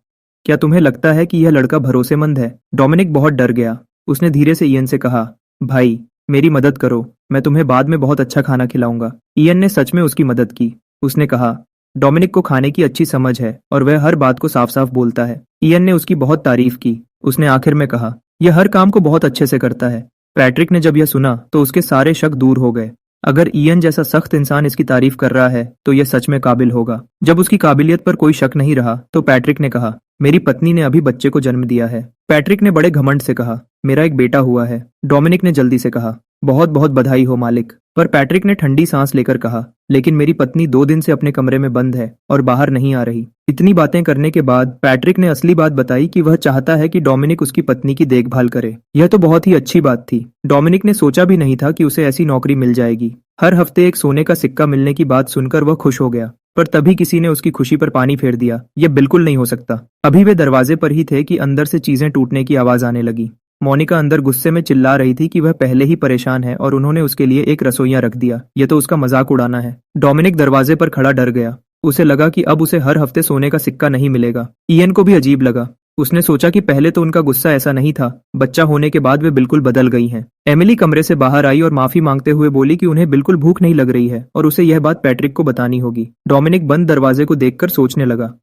क्या तुम्हें लगता है कि यह लड़का भरोसेमंद है? डोमिनिक बहुत डर गया। उसने धीरे से इयन से कहा, भाई, मेरी मदद करो, मैं तुम्हें बाद में बहुत अच्छा खाना खिलाऊंगा। इयन ने सच में उसकी मदद की। उसने कहा, डोमिनिक को खाने की अच्छी समझ है और वह हर बात को साफ साफ बोलता है। इयन ने उसकी बहुत तारीफ की। उसने आखिर में कहा, यह हर काम को बहुत अच्छे से करता है। पैट्रिक ने जब यह सुना तो उसके सारे शक दूर हो गए। अगर इयन जैसा सख्त इंसान इसकी तारीफ कर रहा है तो यह सच में काबिल होगा। जब उसकी काबिलियत पर कोई शक नहीं रहा तो पैट्रिक ने कहा, मेरी पत्नी ने अभी बच्चे को जन्म दिया है। पैट्रिक ने बड़े घमंड से कहा, मेरा एक बेटा हुआ है। डोमिनिक ने जल्दी से कहा, बहुत बहुत बधाई हो मालिक। पर पैट्रिक ने ठंडी सांस लेकर कहा, लेकिन मेरी पत्नी 2 दिन से अपने कमरे में बंद है और बाहर नहीं आ रही। इतनी बातें करने के बाद पैट्रिक ने असली बात बताई कि वह चाहता है कि डोमिनिक उसकी पत्नी की देखभाल करे। यह तो बहुत ही अच्छी बात थी। डोमिनिक ने सोचा भी नहीं था कि उसे ऐसी नौकरी मिल जाएगी। हर हफ्ते एक सोने का सिक्का मिलने की बात सुनकर वह खुश हो गया। पर तभी किसी ने उसकी खुशी पर पानी फेर दिया। यह बिल्कुल नहीं हो सकता। अभी वे दरवाजे पर ही थे कि अंदर से चीजें टूटने की आवाज आने लगी। मोनिका अंदर गुस्से में चिल्ला रही थी कि वह पहले ही परेशान है और उन्होंने उसके लिए एक रसोइया रख दिया। यह तो उसका मजाक उड़ाना है। डोमिनिक दरवाजे पर खड़ा डर गया। उसे लगा कि अब उसे हर हफ्ते सोने का सिक्का नहीं मिलेगा। इयन को भी अजीब लगा। उसने सोचा कि पहले तो उनका गुस्सा ऐसा नहीं था, बच्चा होने के बाद वे बिल्कुल बदल गई हैं। एमिली कमरे से बाहर आई और माफी मांगते हुए बोली कि उन्हें बिल्कुल भूख नहीं लग रही है और उसे यह बात पैट्रिक को बतानी होगी। डोमिनिक बंद दरवाजे को देखकर सोचने लगा।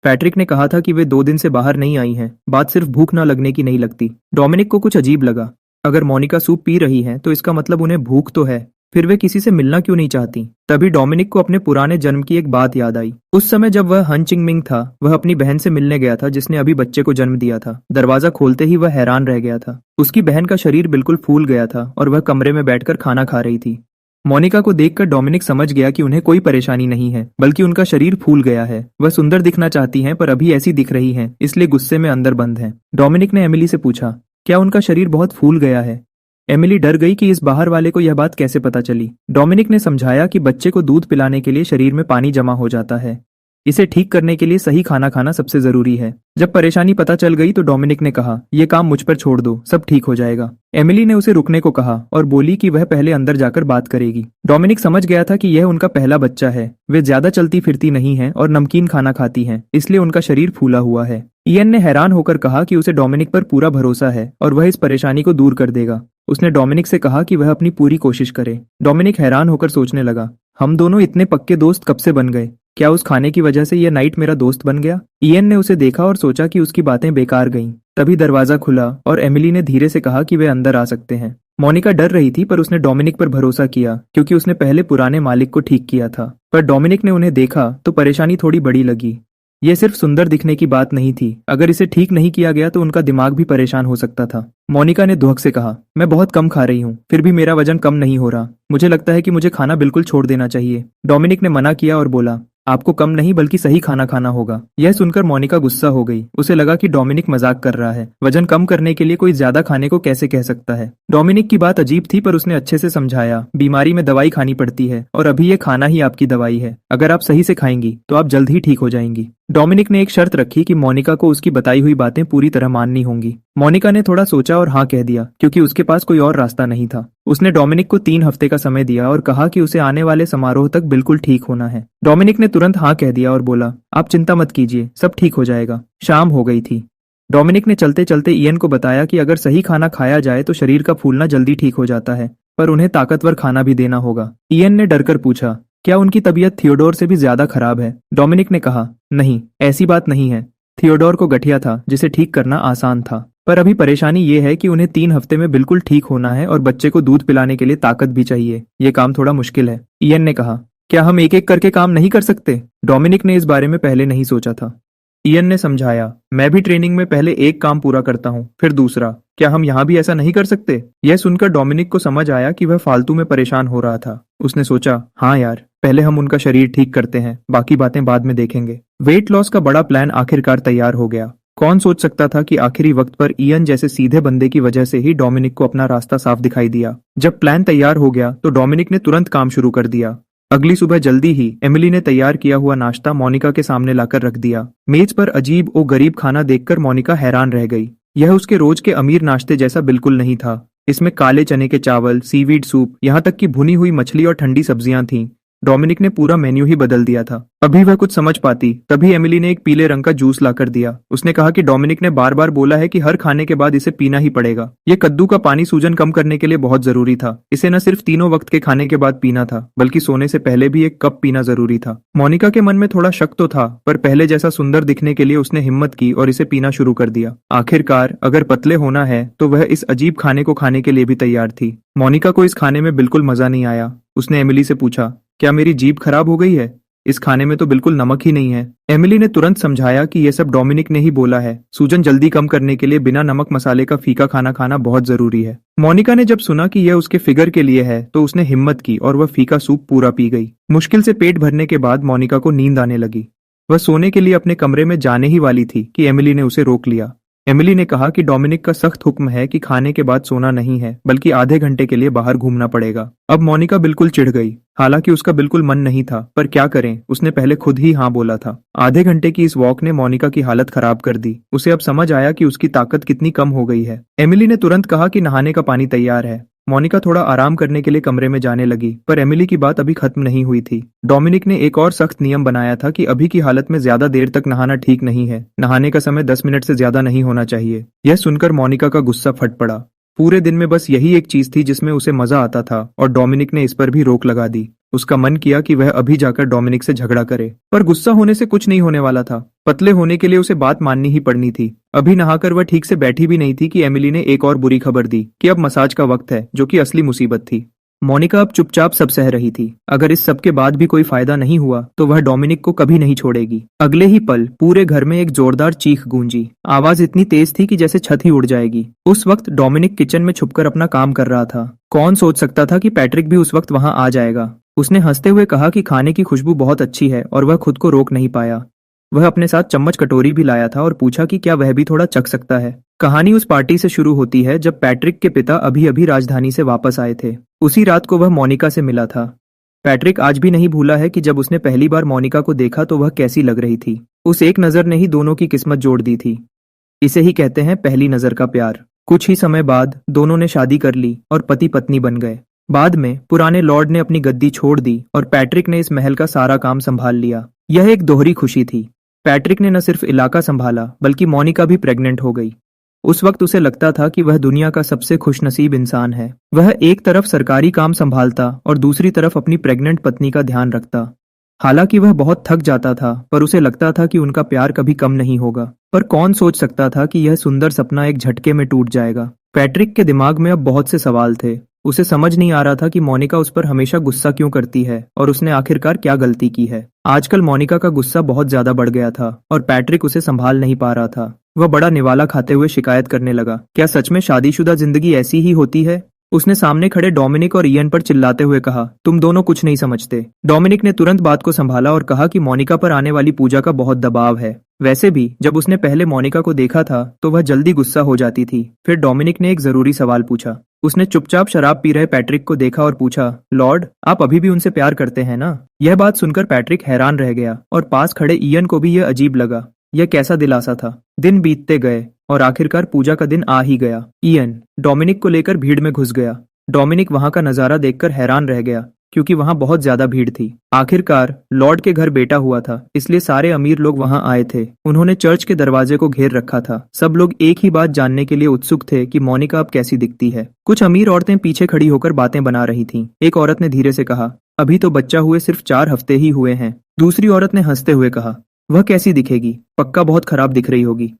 पैट्रिक ने कहा था कि वे 2 दिन से बाहर नहीं आई हैं। बात सिर्फ भूख न लगने की नहीं लगती। डोमिनिक को कुछ अजीब लगा। अगर मोनिका सूप पी रही है तो इसका मतलब उन्हें भूख तो है। फिर वे किसी से मिलना क्यों नहीं चाहती? तभी डोमिनिक को अपने पुराने जन्म की एक बात याद आई। उस समय जब वह हन चिंगमिंग था, वह अपनी बहन से मिलने गया था जिसने अभी बच्चे को जन्म दिया था। दरवाजा खोलते ही वह हैरान रह गया था। उसकी बहन का शरीर बिल्कुल फूल गया था और वह कमरे में बैठकर खाना खा रही थी। मोनिका को देखकर डोमिनिक समझ गया कि उन्हें कोई परेशानी नहीं है, बल्कि उनका शरीर फूल गया है। वह सुंदर दिखना चाहती हैं पर अभी ऐसी दिख रही हैं, इसलिए गुस्से में अंदर बंद हैं। डोमिनिक ने एमिली से पूछा, क्या उनका शरीर बहुत फूल गया है? एमिली डर गई कि इस बाहर वाले को यह बात कैसे पता चली। डोमिनिक ने समझाया कि बच्चे को दूध पिलाने के लिए शरीर में पानी जमा हो जाता है। इसे ठीक करने के लिए सही खाना खाना सबसे जरूरी है। जब परेशानी पता चल गई तो डोमिनिक ने कहा, यह काम मुझ पर छोड़ दो, सब ठीक हो जाएगा। एमिली ने उसे रुकने को कहा और बोली कि वह पहले अंदर जाकर बात करेगी। डोमिनिक समझ गया था कि यह उनका पहला बच्चा है। वे ज्यादा चलती फिरती नहीं हैं और नमकीन खाना खाती हैं, इसलिए उनका शरीर फूला हुआ है। इयन ने हैरान होकर कहा कि उसे डोमिनिक पर पूरा भरोसा है और वह इस परेशानी को दूर कर देगा। उसने डोमिनिक से कहा कि वह अपनी पूरी कोशिश करे। डोमिनिक हैरान होकर सोचने लगा, हम दोनों इतने पक्के दोस्त कब से बन गए? क्या उस खाने की वजह से यह नाइट मेरा दोस्त बन गया? इयन ने उसे देखा और सोचा कि उसकी बातें बेकार गईं। तभी दरवाजा खुला और एमिली ने धीरे से कहा कि वे अंदर आ सकते हैं। मोनिका डर रही थी पर उसने डोमिनिक पर भरोसा किया क्योंकि उसने पहले पुराने मालिक को ठीक किया था। पर डोमिनिक ने उन्हें देखा तो परेशानी थोड़ी बड़ी लगी। यह सिर्फ सुंदर दिखने की बात नहीं थी, अगर इसे ठीक नहीं किया गया तो उनका दिमाग भी परेशान हो सकता था। मोनिका ने दुहक से कहा, मैं बहुत कम खा रही हूँ, फिर भी मेरा वजन कम नहीं हो रहा। मुझे लगता है कि मुझे खाना बिल्कुल छोड़ देना चाहिए। डोमिनिक ने मना किया और बोला, आपको कम नहीं बल्कि सही खाना खाना होगा। यह सुनकर मोनिका गुस्सा हो गई। उसे लगा कि डोमिनिक मजाक कर रहा है। वजन कम करने के लिए कोई ज्यादा खाने को कैसे कह सकता है? डोमिनिक की बात अजीब थी पर उसने अच्छे से समझाया, बीमारी में दवाई खानी पड़ती है और अभी ये खाना ही आपकी दवाई है। अगर आप सही से खाएंगी तो आप जल्द ही ठीक हो जाएंगी। डोमिनिक ने एक शर्त रखी कि मोनिका को उसकी बताई हुई बातें पूरी तरह माननी होंगी। मोनिका ने थोड़ा सोचा और हाँ कह दिया क्योंकि उसके पास कोई और रास्ता नहीं था। उसने डोमिनिक को 3 हफ्ते का समय दिया और कहा कि उसे आने वाले समारोह तक बिल्कुल ठीक होना है। डोमिनिक ने तुरंत हाँ कह दिया और बोला, आप चिंता मत कीजिए, सब ठीक हो जाएगा। शाम हो गई थी। डोमिनिक ने चलते चलते इयन को बताया कि अगर सही खाना खाया जाए तो शरीर का फूलना जल्दी ठीक हो जाता है, पर उन्हें ताकतवर खाना भी देना होगा। इयन ने डरकर पूछा, क्या उनकी तबीयत थियोडोर से भी ज्यादा खराब है? डोमिनिक ने कहा, नहीं, ऐसी बात नहीं है। थियोडोर को गठिया था जिसे ठीक करना आसान था, पर अभी परेशानी ये है कि उन्हें 3 हफ्ते में बिल्कुल ठीक होना है और बच्चे को दूध पिलाने के लिए ताकत भी चाहिए। ये काम थोड़ा मुश्किल है। इयन ने कहा, क्या हम एक एक करके काम नहीं कर सकते? डोमिनिक ने इस बारे में पहले नहीं सोचा था। इयन ने समझाया, मैं भी ट्रेनिंग में पहले एक काम पूरा करता हूँ, फिर दूसरा। क्या हम यहाँ भी ऐसा नहीं कर सकते? यह सुनकर डोमिनिक को समझ आया कि वह फालतू में परेशान हो रहा था। उसने सोचा, हाँ यार, पहले हम उनका शरीर ठीक करते हैं, बाकी बातें बाद में देखेंगे। वेट लॉस का बड़ा प्लान आखिरकार तैयार हो गया। कौन सोच सकता था कि आखिरी वक्त पर इयन जैसे सीधे बंदे की वजह से ही डोमिनिक को अपना रास्ता साफ दिखाई दिया। जब प्लान तैयार हो गया तो डोमिनिक ने तुरंत काम शुरू कर दिया। अगली सुबह जल्दी ही एमिली ने तैयार किया हुआ नाश्ता मोनिका के सामने लाकर रख दिया। मेज पर अजीब और गरीब खाना देखकर मोनिका हैरान रह गई। यह उसके रोज के अमीर नाश्ते जैसा बिल्कुल नहीं था। इसमें काले चने के चावल, सीवीड सूप, यहाँ तक कि भुनी हुई मछली और ठंडी सब्जियां थीं। डोमिनिक ने पूरा मेन्यू ही बदल दिया था। अभी वह कुछ समझ पाती तभी एमिली ने एक पीले रंग का जूस लाकर दिया। उसने कहा कि डोमिनिक ने बार बार बोला है कि हर खाने के बाद इसे पीना ही पड़ेगा। ये कद्दू का पानी सूजन कम करने के लिए बहुत जरूरी था। इसे न सिर्फ 3 वक्त के खाने के बाद पीना था, बल्कि सोने से पहले भी 1 कप पीना जरूरी था। मोनिका के मन में थोड़ा शक तो था, पर पहले जैसा सुंदर दिखने के लिए उसने हिम्मत की और इसे पीना शुरू कर दिया। आखिरकार अगर पतले होना है तो वह इस अजीब खाने को खाने के लिए भी तैयार थी। मोनिका को इस खाने में बिल्कुल मजा नहीं आया। उसने एमिली से पूछा, क्या मेरी जीभ खराब हो गई है? इस खाने में तो बिल्कुल नमक ही नहीं है। एमिली ने तुरंत समझाया कि यह सब डोमिनिक ने ही बोला है। सूजन जल्दी कम करने के लिए बिना नमक मसाले का फीका खाना खाना बहुत जरूरी है। मोनिका ने जब सुना कि यह उसके फिगर के लिए है तो उसने हिम्मत की और वह फीका सूप पूरा पी गई। मुश्किल से पेट भरने के बाद मोनिका को नींद आने लगी। वह सोने के लिए अपने कमरे में जाने ही वाली थी कि एमिली ने उसे रोक लिया। एमिली ने कहा कि डोमिनिक का सख्त हुक्म है कि खाने के बाद सोना नहीं है, बल्कि आधे घंटे के लिए बाहर घूमना पड़ेगा। अब मोनिका बिल्कुल चिढ़ गई। हालांकि उसका बिल्कुल मन नहीं था, पर क्या करें, उसने पहले खुद ही हाँ बोला था। आधे घंटे की इस वॉक ने मोनिका की हालत खराब कर दी। उसे अब समझ आया कि उसकी ताकत कितनी कम हो गई है। एमिली ने तुरंत कहा कि नहाने का पानी तैयार है। मोनिका थोड़ा आराम करने के लिए कमरे में जाने लगी, पर एमिली की बात अभी खत्म नहीं हुई थी। डोमिनिक ने एक और सख्त नियम बनाया था कि अभी की हालत में ज्यादा देर तक नहाना ठीक नहीं है। नहाने का समय 10 मिनट से ज्यादा नहीं होना चाहिए। यह सुनकर मोनिका का गुस्सा फट पड़ा। पूरे दिन में बस यही एक चीज थी जिसमें उसे मजा आता था और डोमिनिक ने इस पर भी रोक लगा दी। उसका मन किया कि वह अभी जाकर डोमिनिक से झगड़ा करे, पर गुस्सा होने से कुछ नहीं होने वाला था। पतले होने के लिए उसे बात माननी ही पड़नी थी। अभी नहाकर वह ठीक से बैठी भी नहीं थी कि एमिली ने एक और बुरी खबर दी कि अब मसाज का वक्त है, जो कि असली मुसीबत थी। मोनिका अब चुपचाप सब सह रही थी। अगर इस सब के बाद भी कोई फायदा नहीं हुआ तो वह डोमिनिक को कभी नहीं छोड़ेगी। अगले ही पल पूरे घर में एक जोरदार चीख गूंजी। आवाज इतनी तेज थी कि जैसे छत ही उड़ जाएगी। उस वक्त डोमिनिक किचन में छुपकर अपना काम कर रहा था। कौन सोच सकता था कि पैट्रिक भी उस वक्त वहां आ जाएगा। उसने हंसते हुए कहा कि खाने की खुशबू बहुत अच्छी है और वह खुद को रोक नहीं पाया। वह अपने साथ चम्मच कटोरी भी लाया था और पूछा कि क्या वह भी थोड़ा चख सकता है। कहानी उस पार्टी से शुरू होती है जब पैट्रिक के पिता अभी अभी राजधानी से वापस आए थे। उसी रात को वह मोनिका से मिला था। पैट्रिक आज भी नहीं भूला है कि जब उसने पहली बार मोनिका को देखा तो वह कैसी लग रही थी। उस एक नजर ने ही दोनों की किस्मत जोड़ दी थी। इसे ही कहते हैं पहली नजर का प्यार। कुछ ही समय बाद दोनों ने शादी कर ली और पति पत्नी बन गए। बाद में पुराने लॉर्ड ने अपनी गद्दी छोड़ दी और पैट्रिक ने इस महल का सारा काम संभाल लिया। यह एक दोहरी खुशी थी। पैट्रिक ने न सिर्फ इलाका संभाला बल्कि मोनिका भी प्रेग्नेंट हो गई। उस वक्त उसे लगता था कि वह दुनिया का सबसे खुशनसीब इंसान है। वह एक तरफ सरकारी काम संभालता और दूसरी तरफ अपनी प्रेग्नेंट पत्नी का ध्यान रखता। हालांकि वह बहुत थक जाता था पर उसे लगता था कि उनका प्यार कभी कम नहीं होगा। पर कौन सोच सकता था कि यह सुंदर सपना एक झटके में टूट जाएगा। पैट्रिक के दिमाग में अब बहुत से सवाल थे। उसे समझ नहीं आ रहा था कि मोनिका उस पर हमेशा गुस्सा क्यों करती है और उसने आखिरकार क्या गलती की है। आजकल मोनिका का गुस्सा बहुत ज्यादा बढ़ गया था और पैट्रिक उसे संभाल नहीं पा रहा था। वह बड़ा निवाला खाते हुए शिकायत करने लगा, क्या सच में शादीशुदा जिंदगी ऐसी ही होती है? उसने सामने खड़े डोमिनिक और इयन पर चिल्लाते हुए कहा, तुम दोनों कुछ नहीं समझते। डोमिनिक ने तुरंत बात को संभाला और कहा कि मोनिका पर आने वाली पूजा का बहुत दबाव है। वैसे भी जब उसने पहले मोनिका को देखा था तो वह जल्दी गुस्सा हो जाती थी। फिर डोमिनिक ने एक जरूरी सवाल पूछा। उसने चुपचाप शराब पी रहे पैट्रिक को देखा और पूछा, लॉर्ड, आप अभी भी उनसे प्यार करते हैं ना? यह बात सुनकर पैट्रिक हैरान रह गया और पास खड़े इयन को भी यह अजीब लगा। यह कैसा दिलासा था। दिन बीतते गए और आखिरकार पूजा का दिन आ ही गया। इयन डोमिनिक को लेकर भीड़ में घुस गया। डोमिनिक वहां का नजारा देखकर हैरान रह गया क्योंकि वहां बहुत ज्यादा भीड़ थी। आखिरकार लॉर्ड के घर बेटा हुआ था, इसलिए सारे अमीर लोग वहां आए थे। उन्होंने चर्च के दरवाजे को घेर रखा था। सब लोग एक ही बात जानने के लिए उत्सुक थे कि मोनिका अब कैसी दिखती है। कुछ अमीर औरतें पीछे खड़ी होकर बातें बना रही थीं। एक औरत ने धीरे से कहा, अभी तो बच्चा हुए सिर्फ 4 हफ्ते ही हुए हैं। दूसरी औरत ने हंसते हुए कहा, वह कैसी दिखेगी, पक्का बहुत खराब दिख रही होगी।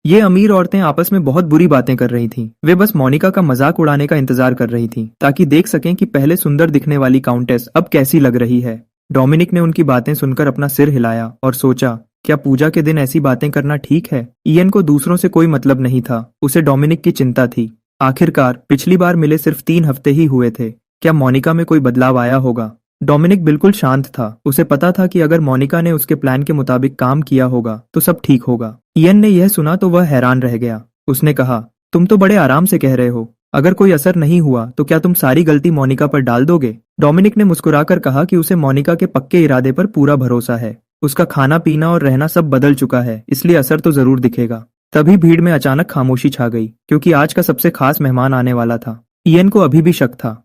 ये अमीर औरतें आपस में बहुत बुरी बातें कर रही थीं। वे बस मोनिका का मजाक उड़ाने का इंतजार कर रही थीं ताकि देख सकें कि पहले सुंदर दिखने वाली काउंटेस अब कैसी लग रही है। डोमिनिक ने उनकी बातें सुनकर अपना सिर हिलाया और सोचा, क्या पूजा के दिन ऐसी बातें करना ठीक है? इयन को दूसरों से कोई मतलब नहीं था, उसे डोमिनिक की चिंता थी। आखिरकार पिछली बार मिले सिर्फ 3 हफ्ते ही हुए थे। क्या मोनिका में कोई बदलाव आया होगा? डोमिनिक बिल्कुल शांत था। उसे पता था कि अगर मोनिका ने उसके प्लान के मुताबिक काम किया होगा तो सब ठीक होगा। इयन ने यह सुना तो वह हैरान रह गया। उसने कहा, तुम तो बड़े आराम से कह रहे हो। अगर कोई असर नहीं हुआ तो क्या तुम सारी गलती मोनिका पर डाल दोगे? डोमिनिक ने मुस्कुराकर कहा कि उसे मोनिका के पक्के इरादे पर पूरा भरोसा है। उसका खाना पीना और रहना सब बदल चुका है, इसलिए असर तो जरूर दिखेगा। तभी भीड़ में अचानक खामोशी छा गई क्योंकि आज का सबसे खास मेहमान आने वाला था। इयन को अभी भी शक था,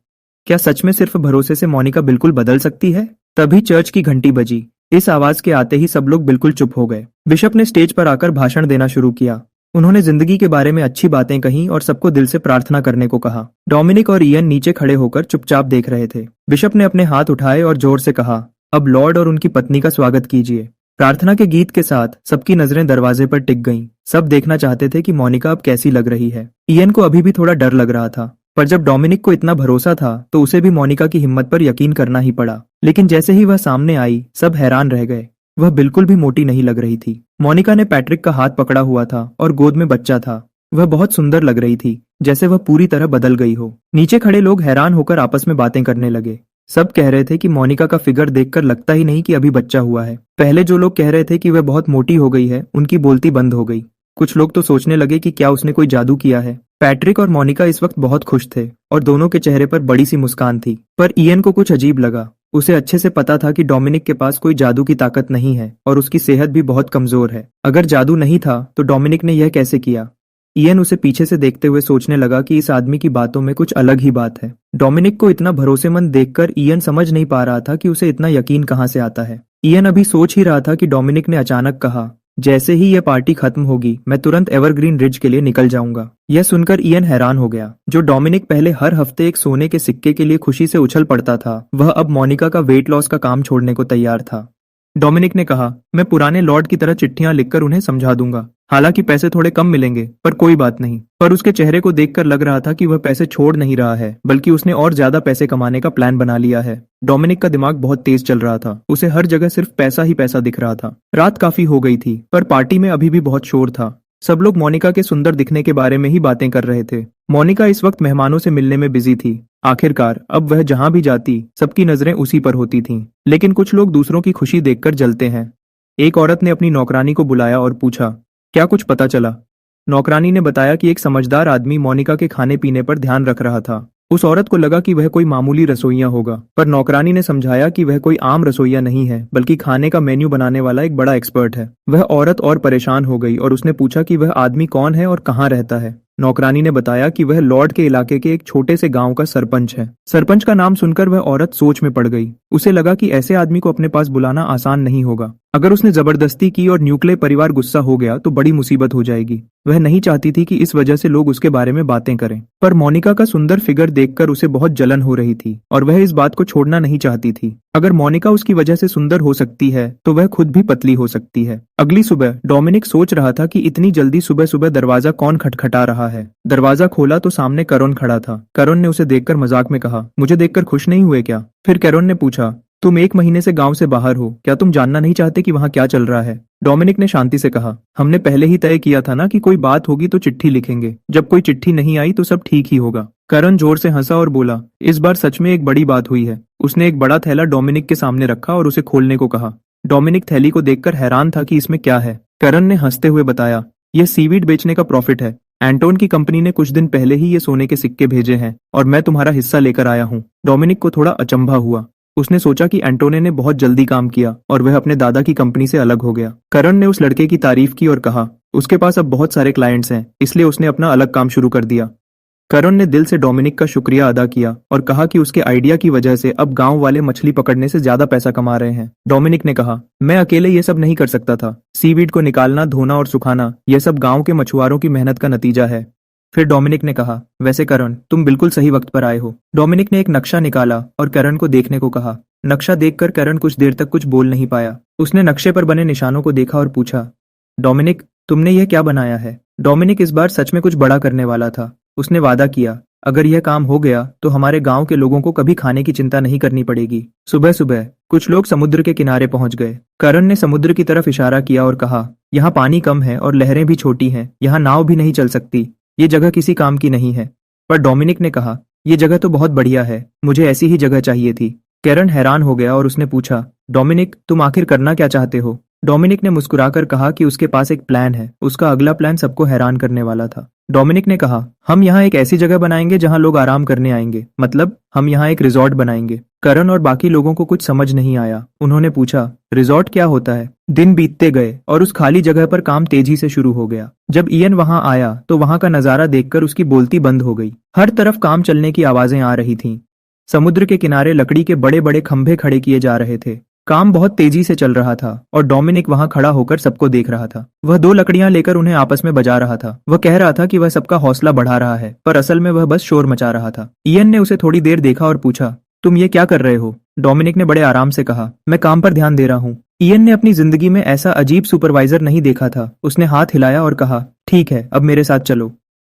क्या सच में सिर्फ भरोसे से मोनिका बिल्कुल बदल सकती है? तभी चर्च की घंटी बजी। इस आवाज के आते ही सब लोग बिल्कुल चुप हो गए। बिशप ने स्टेज पर आकर भाषण देना शुरू किया। उन्होंने जिंदगी के बारे में अच्छी बातें कहीं और सबको दिल से प्रार्थना करने को कहा। डोमिनिक और इयन नीचे खड़े होकर चुपचाप देख रहे थे। बिशप ने अपने हाथ उठाए और जोर से कहा, अब लॉर्ड और उनकी पत्नी का स्वागत कीजिए। प्रार्थना के गीत के साथ सबकी नजरें दरवाजे पर टिक गईं। सब देखना चाहते थे कि मोनिका अब कैसी लग रही है। इयन को अभी भी थोड़ा डर लग रहा था, पर जब डोमिनिक को इतना भरोसा था तो उसे भी मोनिका की हिम्मत पर यकीन करना ही पड़ा। लेकिन जैसे ही वह सामने आई सब हैरान रह गए। वह बिल्कुल भी मोटी नहीं लग रही थी। मोनिका ने पैट्रिक का हाथ पकड़ा हुआ था और गोद में बच्चा था। वह बहुत सुंदर लग रही थी, जैसे वह पूरी तरह बदल गई हो। नीचे खड़े लोग हैरान होकर आपस में बातें करने लगे। सब कह रहे थे कि मोनिका का फिगर देखकर लगता ही नहीं कि अभी बच्चा हुआ है। पहले जो लोग कह रहे थे कि वह बहुत मोटी हो गई है, उनकी बोलती बंद हो गई। कुछ लोग तो सोचने लगे कि क्या उसने कोई जादू किया है। पैट्रिक और मोनिका इस वक्त बहुत खुश थे और दोनों के चेहरे पर बड़ी सी मुस्कान थी। पर इयन को कुछ अजीब लगा। उसे अच्छे से पता था कि डोमिनिक के पास कोई जादू की ताकत नहीं है और उसकी सेहत भी बहुत कमजोर है। अगर जादू नहीं था तो डोमिनिक ने यह कैसे किया? इयन उसे पीछे से देखते हुए सोचने लगा कि इस आदमी की बातों में कुछ अलग ही बात है। डोमिनिक को इतना भरोसेमंद देखकर इयन समझ नहीं पा रहा था कि उसे इतना यकीन कहां से आता है। इयन अभी सोच ही रहा था कि डोमिनिक ने अचानक कहा, जैसे ही यह पार्टी खत्म होगी मैं तुरंत एवरग्रीन रिज के लिए निकल जाऊंगा। यह सुनकर इयन हैरान हो गया। जो डोमिनिक पहले हर हफ्ते एक सोने के सिक्के के लिए खुशी से उछल पड़ता था, वह अब मोनिका का वेट लॉस का काम छोड़ने को तैयार था। डोमिनिक ने कहा, मैं पुराने लॉर्ड की तरह चिट्ठियां लिखकर उन्हें समझा दूंगा। हालांकि पैसे थोड़े कम मिलेंगे, पर कोई बात नहीं। पर उसके चेहरे को देखकर लग रहा था कि वह पैसे छोड़ नहीं रहा है, बल्कि उसने और ज्यादा पैसे कमाने का प्लान बना लिया है। डोमिनिक का दिमाग बहुत तेज चल रहा था। उसे हर जगह सिर्फ पैसा ही पैसा दिख रहा था। रात काफी हो गई थी, पर पार्टी में अभी भी बहुत शोर था। सब लोग मोनिका के सुंदर दिखने के बारे में ही बातें कर रहे थे। मोनिका इस वक्त मेहमानों से मिलने में बिजी थी। आखिरकार अब वह जहां भी जाती, सबकी नजरें उसी पर होती थीं। लेकिन कुछ लोग दूसरों की खुशी देखकर जलते हैं। एक औरत ने अपनी नौकरानी को बुलाया और पूछा, क्या कुछ पता चला? नौकरानी ने बताया कि एक समझदार आदमी मोनिका के खाने पीने पर ध्यान रख रहा था। उस औरत को लगा कि वह कोई मामूली रसोइया होगा, पर नौकरानी ने समझाया कि वह कोई आम रसोइया नहीं है, बल्कि खाने का मेन्यू बनाने वाला एक बड़ा एक्सपर्ट है। वह औरत और परेशान हो गई और उसने पूछा कि वह आदमी कौन है और कहाँ रहता है। नौकरानी ने बताया कि वह लॉर्ड के इलाके के एक छोटे से गांव का सरपंच है। सरपंच का नाम सुनकर वह औरत सोच में पड़ गई। उसे लगा कि ऐसे आदमी को अपने पास बुलाना आसान नहीं होगा। अगर उसने जबरदस्ती की और न्यूक्लियर परिवार गुस्सा हो गया तो बड़ी मुसीबत हो जाएगी। वह नहीं चाहती थी कि इस वजह से लोग उसके बारे में बातें करें। पर मोनिका का सुंदर फिगर देखकर उसे बहुत जलन हो रही थी और वह इस बात को छोड़ना नहीं चाहती थी। अगर मोनिका उसकी वजह से सुंदर हो सकती है तो वह खुद भी पतली हो सकती है। अगली सुबह डोमिनिक सोच रहा था कि इतनी जल्दी सुबह सुबह दरवाजा कौन खटखटा रहा है। दरवाजा खोला तो सामने करोन खड़ा था। करोन ने उसे देखकर मजाक में कहा, मुझे देखकर खुश नहीं हुए क्या? फिर करोन ने पूछा, तुम 1 महीने से गांव से बाहर हो, क्या तुम जानना नहीं चाहते कि वहां क्या चल रहा है? डोमिनिक ने शांति से कहा, हमने पहले ही तय किया था ना कि कोई बात होगी तो चिट्ठी लिखेंगे। जब कोई चिट्ठी नहीं आई तो सब ठीक ही होगा। करण जोर से हंसा और बोला, इस बार सच में एक बड़ी बात हुई है। उसने एक बड़ा थैला डोमिनिक के सामने रखा और उसे खोलने को कहा। डोमिनिक थैली को देखकर हैरान था कि इसमें क्या है। करण ने हंसते हुए बताया, यह सीवीड बेचने का प्रॉफिट है। एंटोन की कंपनी ने कुछ दिन पहले ही ये सोने के सिक्के भेजे हैं और मैं तुम्हारा हिस्सा लेकर आया हूँ। डोमिनिक को थोड़ा अचंभा हुआ। उसने सोचा कि एंटोने ने बहुत जल्दी काम किया और वह अपने दादा की कंपनी से अलग हो गया। करण ने उस लड़के की तारीफ की और कहा, उसके पास अब बहुत सारे क्लाइंट्स हैं, इसलिए उसने अपना अलग काम शुरू कर दिया। करण ने दिल से डोमिनिक का शुक्रिया अदा किया और कहा कि उसके आइडिया की वजह से अब गांव वाले मछली पकड़ने से ज्यादा पैसा कमा रहे हैं। डोमिनिक ने कहा, मैं अकेले ये सब नहीं कर सकता था। सीवीड को निकालना, धोना और सुखाना, यह सब गांव के मछुआरों की मेहनत का नतीजा है। फिर डोमिनिक ने कहा, वैसे करण, तुम बिल्कुल सही वक्त पर आए हो। डोमिनिक ने एक नक्शा निकाला और करण को देखने को कहा। नक्शा देखकर करण कुछ देर तक कुछ बोल नहीं पाया। उसने नक्शे पर बने निशानों को देखा और पूछा, डोमिनिक, तुमने यह क्या बनाया है? डोमिनिक इस बार सच में कुछ बड़ा करने वाला था। उसने वादा किया, अगर यह काम हो गया तो हमारे गांव के लोगों को कभी खाने की चिंता नहीं करनी पड़ेगी। सुबह सुबह कुछ लोग समुद्र के किनारे पहुंच गए। करण ने समुद्र की तरफ इशारा किया और कहा, यहाँ पानी कम है और लहरें भी छोटी हैं, यहाँ नाव भी नहीं चल सकती। ये जगह किसी काम की नहीं है। पर डोमिनिक ने कहा, यह जगह तो बहुत बढ़िया है, मुझे ऐसी ही जगह चाहिए थी। करण हैरान हो गया और उसने पूछा, डोमिनिक, तुम आखिर करना क्या चाहते हो? डोमिनिक ने मुस्कुराकर कहा कि उसके पास एक प्लान है। उसका अगला प्लान सबको हैरान करने वाला था। डोमिनिक ने कहा, हम यहाँ एक ऐसी जगह बनाएंगे जहाँ लोग आराम करने आएंगे, मतलब हम यहाँ एक रिजॉर्ट बनाएंगे। करण और बाकी लोगों को कुछ समझ नहीं आया। उन्होंने पूछा, रिजॉर्ट क्या होता है? दिन बीतते गए और उस खाली जगह पर काम तेजी से शुरू हो गया। जब इयन वहां आया तो वहां का नजारा देखकर उसकी बोलती बंद हो गई। हर तरफ काम चलने की आवाजें आ रही थीं। समुद्र के किनारे लकड़ी के बड़े बड़े खंभे खड़े किए जा रहे थे। काम बहुत तेजी से चल रहा था और डोमिनिक वहां खड़ा होकर सबको देख रहा था। वह 2 लकड़ियां लेकर उन्हें आपस में बजा रहा था। वह कह रहा था कि वह सबका हौसला बढ़ा रहा है, पर असल में वह बस शोर मचा रहा था। इयन ने उसे थोड़ी देर देखा और पूछा, तुम ये क्या कर रहे हो? डोमिनिक ने बड़े आराम से कहा, मैं काम पर ध्यान दे रहा हूँ। इयन ने अपनी जिंदगी में ऐसा अजीब सुपरवाइजर नहीं देखा था। उसने हाथ हिलाया और कहा, ठीक है, अब मेरे साथ चलो।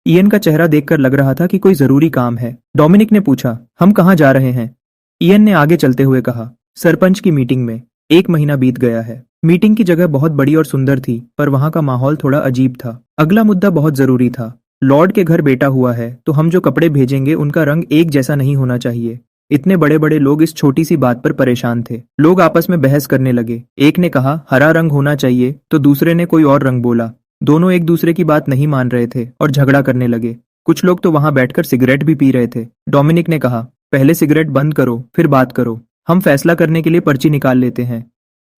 इयन का चेहरा देखकर लग रहा था कि कोई जरूरी काम है। डोमिनिक ने पूछा, हम कहाँ जा रहे हैं? इयन ने आगे चलते हुए कहा, सरपंच की मीटिंग में। 1 महीना बीत गया है। मीटिंग की जगह बहुत बड़ी और सुंदर थी, पर वहां का माहौल थोड़ा अजीब था। अगला मुद्दा बहुत जरूरी था। लॉर्ड के घर बेटा हुआ है तो हम जो कपड़े भेजेंगे उनका रंग एक जैसा नहीं होना चाहिए। इतने बड़े बड़े लोग इस छोटी सी बात पर परेशान थे। लोग आपस में बहस करने लगे। एक ने कहा हरा रंग होना चाहिए तो दूसरे ने कोई और रंग बोला। दोनों एक दूसरे की बात नहीं मान रहे थे और झगड़ा करने लगे। कुछ लोग तो वहां बैठकर सिगरेट भी पी रहे थे। डोमिनिक ने कहा, पहले सिगरेट बंद करो, फिर बात करो। हम फैसला करने के लिए पर्ची निकाल लेते हैं।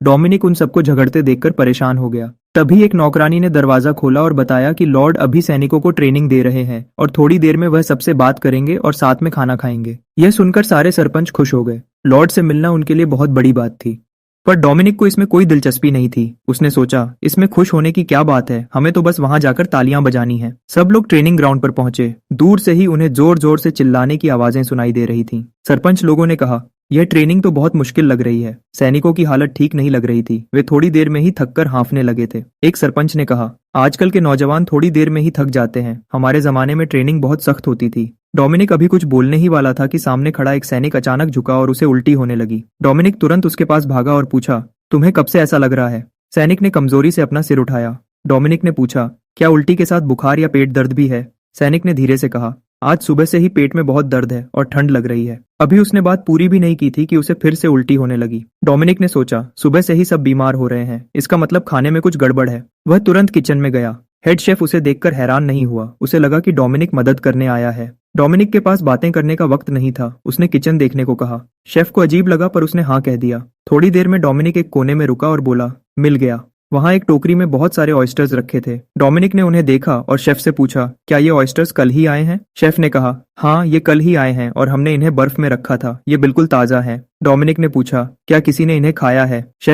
डोमिनिक उन सबको झगड़ते देखकर परेशान हो गया। तभी एक नौकरानी ने दरवाजा खोला और बताया कि लॉर्ड अभी सैनिकों को ट्रेनिंग दे रहे हैं और थोड़ी देर में वह सबसे बात करेंगे और साथ में खाना खाएंगे। यह सुनकर सारे सरपंच खुश हो गए। लॉर्ड से मिलना उनके लिए बहुत बड़ी बात थी। पर डोमिनिक को इसमें कोई दिलचस्पी नहीं थी। उसने सोचा, इसमें खुश होने की क्या बात है, हमें तो बस वहां जाकर तालियां बजानी है। सब लोग ट्रेनिंग ग्राउंड पर पहुंचे। दूर से ही उन्हें जोर जोर से चिल्लाने की आवाजें सुनाई दे रही थीं। सरपंच लोगों ने कहा, यह ट्रेनिंग तो बहुत मुश्किल लग रही है। सैनिकों की हालत ठीक नहीं लग रही थी। वे थोड़ी देर में ही थककर हाँफने लगे थे। एक सरपंच ने कहा, आजकल के नौजवान थोड़ी देर में ही थक जाते हैं। हमारे जमाने में ट्रेनिंग बहुत सख्त होती थी। डोमिनिक अभी कुछ बोलने ही वाला था कि सामने खड़ा एक सैनिक अचानक झुका और उसे उल्टी होने लगी। डोमिनिक तुरंत उसके पास भागा और पूछा, तुम्हें कब से ऐसा लग रहा है? सैनिक ने कमजोरी से अपना सिर उठाया। डोमिनिक ने पूछा, क्या उल्टी के साथ बुखार या पेट दर्द भी है? सैनिक ने धीरे से कहा, आज सुबह से ही पेट में बहुत दर्द है और ठंड लग रही है। अभी उसने बात पूरी भी नहीं की थी कि उसे फिर से उल्टी होने लगी। डोमिनिक ने सोचा, सुबह से ही सब बीमार हो रहे हैं, इसका मतलब खाने में कुछ गड़बड़ है। वह तुरंत किचन में गया। हेड शेफ उसे देखकर हैरान नहीं हुआ। उसे लगा कि डोमिनिक मदद करने आया है। डोमिनिक के पास बातें करने का वक्त नहीं था। उसने किचन देखने को कहा। शेफ को अजीब लगा पर उसने हाँ कह दिया। थोड़ी देर में डोमिनिक एक कोने में रुका और बोला, मिल गया। वहां एक टोकरी में बहुत सारे ऑयस्टर्स रखे थे। डोमिनिक ने उन्हें देखा और शेफ से पूछा, क्या ये ऑयस्टर्स कल ही आए हैं? शेफ ने कहा, हाँ ये कल ही आए हैं और हमने इन्हें बर्फ में रखा था। ये बिल्कुल ताजा है। डोमिनिक ने पूछा, क्या किसी ने इन्हें खाया है? शेफ